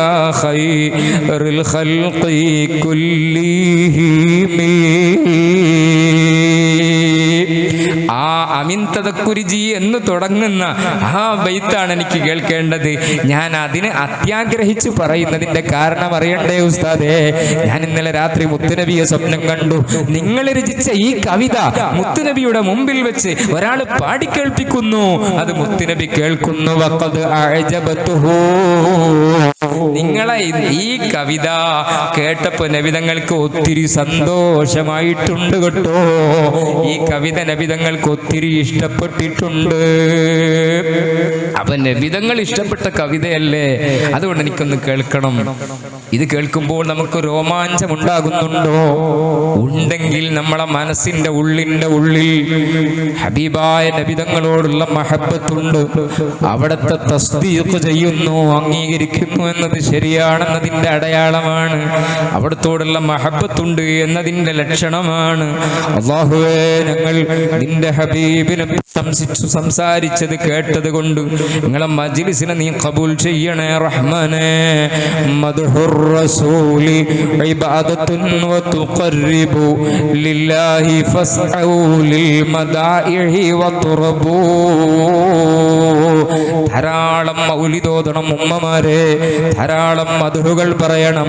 خير الخلق كلهم. ആ അമിൻ തദക്കുരിജി എന്ന് തുടങ്ങുന്ന ആ ബൈത്താണ് എനിക്ക് കേൾക്കേണ്ടത്. ഞാൻ അതിനെ അത്യാഗ്രഹിച്ച് പറയുന്നതിന്റെ കാരണം അറിയണ്ടേ ഉസ്താദേ? ഞാൻ ഇന്നലെ രാത്രി മുത്തുനബിയെ സ്വപ്നം കണ്ടു. നിങ്ങൾ രചിച്ച ഈ കവിത മുത്തുനബിയുടെ മുമ്പിൽ വെച്ച് ഒരാൾ പാടിക്കേൾപ്പിക്കുന്നു. അത് മുത്തുനബി കേൾക്കുന്നു. വഖദ് അഅജബതുഹു. നിങ്ങളെ ഈ കവിത കേട്ടപ്പോ നബിതങ്ങൾക്ക് ഒത്തിരി സന്തോഷമായിട്ടുണ്ട് കേട്ടോ. ഈ കവിത നബിതങ്ങൾക്ക് ഒത്തിരി ഇഷ്ടപ്പെട്ടിട്ടുണ്ട്. അപ്പൊ നബിതങ്ങൾ ഇഷ്ടപ്പെട്ട കവിതയല്ലേ, അതുകൊണ്ട് എനിക്കൊന്ന് കേൾക്കണം. ഇത് കേൾക്കുമ്പോൾ നമുക്ക് രോമാഞ്ചം ഉണ്ടാകുന്നുണ്ടോ? ഉണ്ടെങ്കിൽ നമ്മളെ മനസ്സിന്റെ ഉള്ളിൽ ഹബീബായ നബിതങ്ങളോടുള്ള മഹബത്തുണ്ട്. അവിടത്തെ തസ്ദീഖ് ചെയ്യുന്നു, അംഗീകരിക്കുന്നു എന്നത് ശരിയാണെന്നതിന്റെ അടയാളമാണ്. അവിടത്തോടുള്ള മഹബത്തുണ്ട് എന്നതിന്റെ ലക്ഷണമാണ്. അല്ലാഹുവേ, ഞങ്ങൾ നിന്റെ ഹബീബിനെ പ്രശംസിച്ചു സംസാരിച്ചത് കേട്ടത് കൊണ്ട് നിങ്ങളെ മജ്ലിസിനെ നീ ഖബൂൽ ചെയ്യണേ റഹ്മാനേ. മദ്ഹുർ റസൂലി ഇബാദത്തുൻ വതുഖർരിബു ലില്ലാഹി ഫസ്ഉ ലിൽ മദാഇഹി വതുറബു. ധാരാളം മൗലിദോദണം ഉമ്മമാരെ, ധാരാളം മദ്ഹുകൾ പറയണം.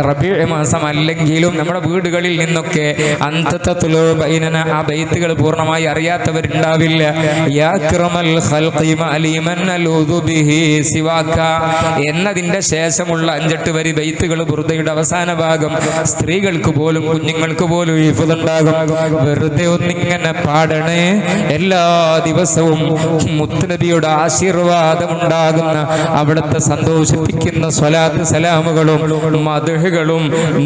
റബീഉ മാസം അല്ലെങ്കിലും നമ്മുടെ വീടുകളിൽ നിന്നൊക്കെ അന്തതതുലു ബൈനന ആ ബൈത്തുകൾ പൂർണ്ണമായി അറിയാത്തവരുണ്ടാവില്ല. യാ അക്രമൽ ഖൽഖി മഅലിമൻ അലൂദു ബിഹി സിവാക എന്നതിന്റെ ശേഷമുള്ള 5-8 വരി ബൈത്തുകൾ ബുർദയുടെ അവസാന ഭാഗം സ്ത്രീകൾക്ക് പോലും കുഞ്ഞുങ്ങൾക്ക് പോലും ഹിഫ്ളുണ്ടാകും. വെറുതെ ഒന്നിങ്ങനെ പാടണേ. എല്ലാ ദിവസവും മുത്തുനബിയുടെ ആശീർവാദം ഉണ്ടാകുന്ന അവിടുത്തെ സന്തോഷിപ്പിക്കുന്ന സ്വലാത്ത് സലാമുകളും മദ്ഹുകളും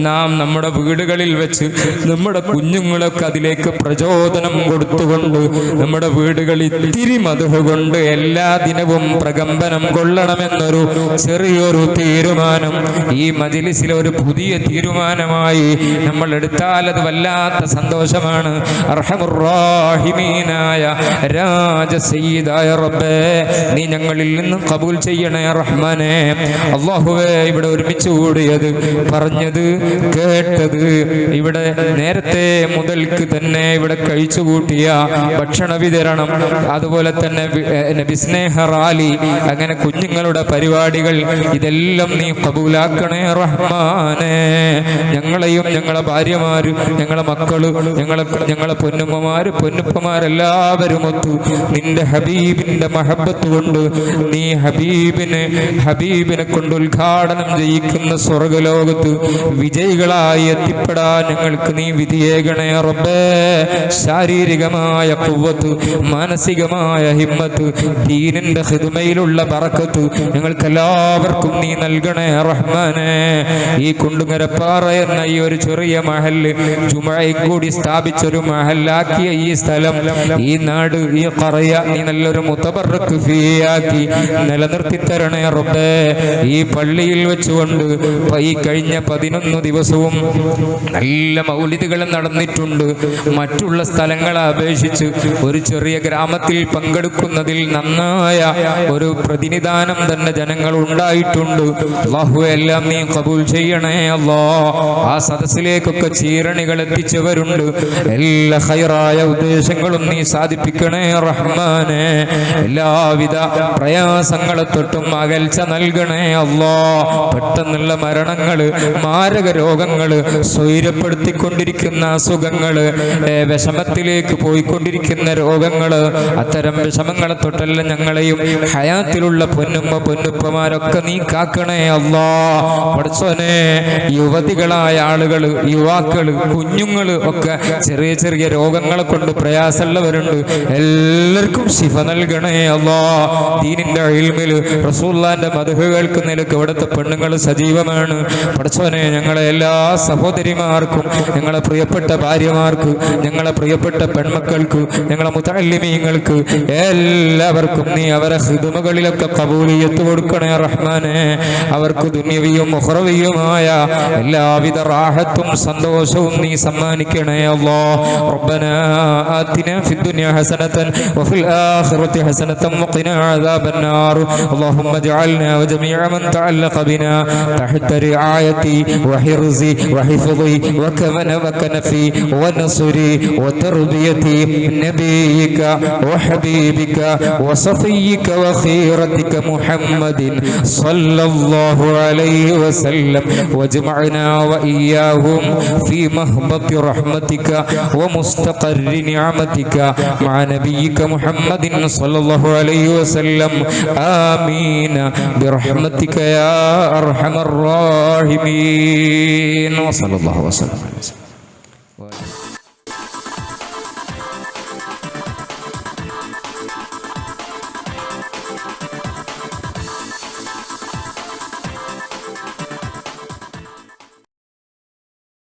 നാം നമ്മുടെ വീടുകളിൽ വെച്ച് നമ്മുടെ കുഞ്ഞുങ്ങളൊക്കെ അതിലേക്ക് പ്രചോദനം കൊടുത്തുകൊണ്ട് നമ്മുടെ വീടുകളിൽ ഇത്തിരി മദ്ഹ് കൊണ്ട് എല്ലാ ദിനവും പ്രകമ്പനം കൊള്ളണമെന്നൊരു ചെറിയൊരു തീരുമാനം ഈ മജ്ലിസിലെ ഒരു പുതിയ തീരുമാനമായി നമ്മൾ എടുത്താൽ അത് വല്ലാത്ത സന്തോഷമാണ്. അർഹമുർ റഹീമീനായ രാജസയ്യിദായ റബ്ബേ, നീ ഞങ്ങളിൽ നിന്ന് ഖബൂൽ ചെയ്യണേ റഹ്മാനേ. അല്ലാഹുവേ, ഇവിടെ ഒരുമിച്ച് കൂടിയത്, പറഞ്ഞത്, കേട്ടത്, ഇവിടെ നേരത്തെ മുതൽക്ക് തന്നെ ഇവിടെ കഴിച്ചുകൂട്ടിയ ഭക്ഷണ വിതരണം, അതുപോലെ തന്നെ നബിസ്നേഹ റാലി, അങ്ങനെ കുഞ്ഞുങ്ങളുടെ പരിപാടികൾ, ഇതെല്ലാം നീ ഖബൂലാക്കണേ റഹ്മാനേ. ഞങ്ങളെയും ഞങ്ങളെ ഭാര്യമാര്, ഞങ്ങളെ മക്കള്, ഞങ്ങളെ പൊന്നുമ്മമാര്, പൊന്നുപ്പമാരെല്ലാവരും ഒത്തു നിന്റെ ഹബീബിന്റെ മഹബത്ത് കൊണ്ട് നീ ഹബീബിനെ കൊണ്ട് ഉദ്ഘാടനം ചെയ്യിക്കുന്ന സ്വർഗലോകത്ത് വിജയികളായി എത്തിപ്പെടാൻ ഞങ്ങൾക്ക് നീ വിധിയേകണേ റബ്ബേ. ശാരീരികമായ ഖുവ്വത്ത്, മാനസികമായ ഹിമ്മത്ത്, ദീനിന്റെ ഖിദ്മയിലുള്ള ബറക്കത്ത് ഞങ്ങൾക്ക് എല്ലാവർക്കും നീ നൽകണേ റഹ്മാനേ. ഈ കുണ്ടുങ്ങരപ്പാറ എന്ന ഈ ഒരു ചെറിയ മഹല്ല് ജുമുഅയും കൂടി സ്ഥാപിച്ചൊരു മഹല്ലാക്കിയ ഈ സ്ഥലം, ഈ നാട്, ഈ ഖറയ നീ നല്ലൊരു മുതബറക്ക് ഫീയാക്കി നിലനിർത്തി തരണേ റബ്ബേ. ഈ പള്ളിയിൽ വെച്ചുകൊണ്ട് ഈ കഴിഞ്ഞ 11 ദിവസവും നല്ല മൗലിദുകൾ നടന്നിട്ടുണ്ട്. മറ്റുള്ള സ്ഥലങ്ങളെ അപേക്ഷിച്ച് ഒരു ചെറിയ ഗ്രാമത്തിൽ പങ്കെടുക്കുന്നതിൽ നന്നായ ഒരു പ്രതിനിധാനം തന്നെ ജനങ്ങൾ ഉണ്ടായിട്ടുണ്ട്. അല്ലാഹു എല്ലാം നീ ഖബൂൽ ചെയ്യണേ അല്ലാ. ആ സദസ്സിലേക്കൊക്കെ ചീരണികൾ എത്തിച്ചവരുണ്ട്. എല്ലാ ഖൈറായ ഉദ്ദേശങ്ങളും നീ സാധിപ്പിക്കണേ റഹ്മാനേ. എല്ലാവിധ പ്രയാസങ്ങളെ തൊട്ടും അകൽച്ച നൽകണേ അല്ലാ. പെട്ടെന്നുള്ള മരണങ്ങള്, മാരക രോഗങ്ങള്, സ്വൈരപ്പെടുത്തിക്കൊണ്ടിരിക്കുന്ന അസുഖങ്ങള്, വിഷമത്തിലേക്ക് പോയിക്കൊണ്ടിരിക്കുന്ന രോഗങ്ങള്, അത്തരം വിഷമങ്ങളെ തൊട്ടെല്ലാം ഞങ്ങളെയും ഹയാത്തിലുള്ള പൊന്നുപ്പമാരൊക്കെ നീ കാക്കണേ അല്ലാ. പഠിച്ചോനെ, യുവതികളായ ആളുകള്, യുവാക്കള്, കുഞ്ഞുങ്ങള് ഒക്കെ ചെറിയ ചെറിയ രോഗങ്ങളെ കൊണ്ട് പ്രയാസമുള്ളവരുണ്ട്. എല്ലാവർക്കും ശിഫ നൽകണേ അല്ലാ. ദീനിന്റെ ഇൽമില്, റസൂലുള്ളാഹിന്റെ മദ്ഹ് കേൾക്കുന്നതിലൊക്കെ ഇവിടുത്തെ പെണ്ണുങ്ങൾ സജീവമാണ്. പടച്ചോനെ, ഞങ്ങളെ എല്ലാ സഹോദരിമാർക്കും, ഞങ്ങളെ പ്രിയപ്പെട്ട ഭാര്യമാർക്ക്, ഞങ്ങളെ പ്രിയപ്പെട്ട പെൺമക്കൾക്ക്, ഞങ്ങളെ മുതഅല്ലിമീങ്ങൾക്ക് എല്ലാവർക്കും നീ അവരെ ഖിദ്മകളിലൊക്കെ ഖബൂലിയത്ത് കൊടുക്കണേ റഹ്മാനെ. അവർക്ക് ദുനിയവിയും ഉഖ്റവിയുമായ എല്ലാവിധ റാഹത്തും സന്തോഷവും നീ സമ്മാനിക്കണേ അല്ലാഹ്. റബ്ബനാ ആതിനാ ഫിദ്ദുനിയ ഹസനതൻ വഫിൽ ആഖിറതി ഹസനതൻ വഖിനാ അദാബന്നാർ. اللهم اجعلنا وجميع من تعلق بنا تحت رعايتي وحرزي وحفظي وكنفي ونصري وتربيتي نبيك وحبيبك وصفيك وخيرتك محمد صلى الله عليه وسلم، واجمعنا وإياهم في مهبط رحمتك ومستقر نعمتك مع نبيك محمد صلى الله عليه وسلم. آمين برحمتك يا أرحم الراحمين. وصلى الله وسلم على سيدنا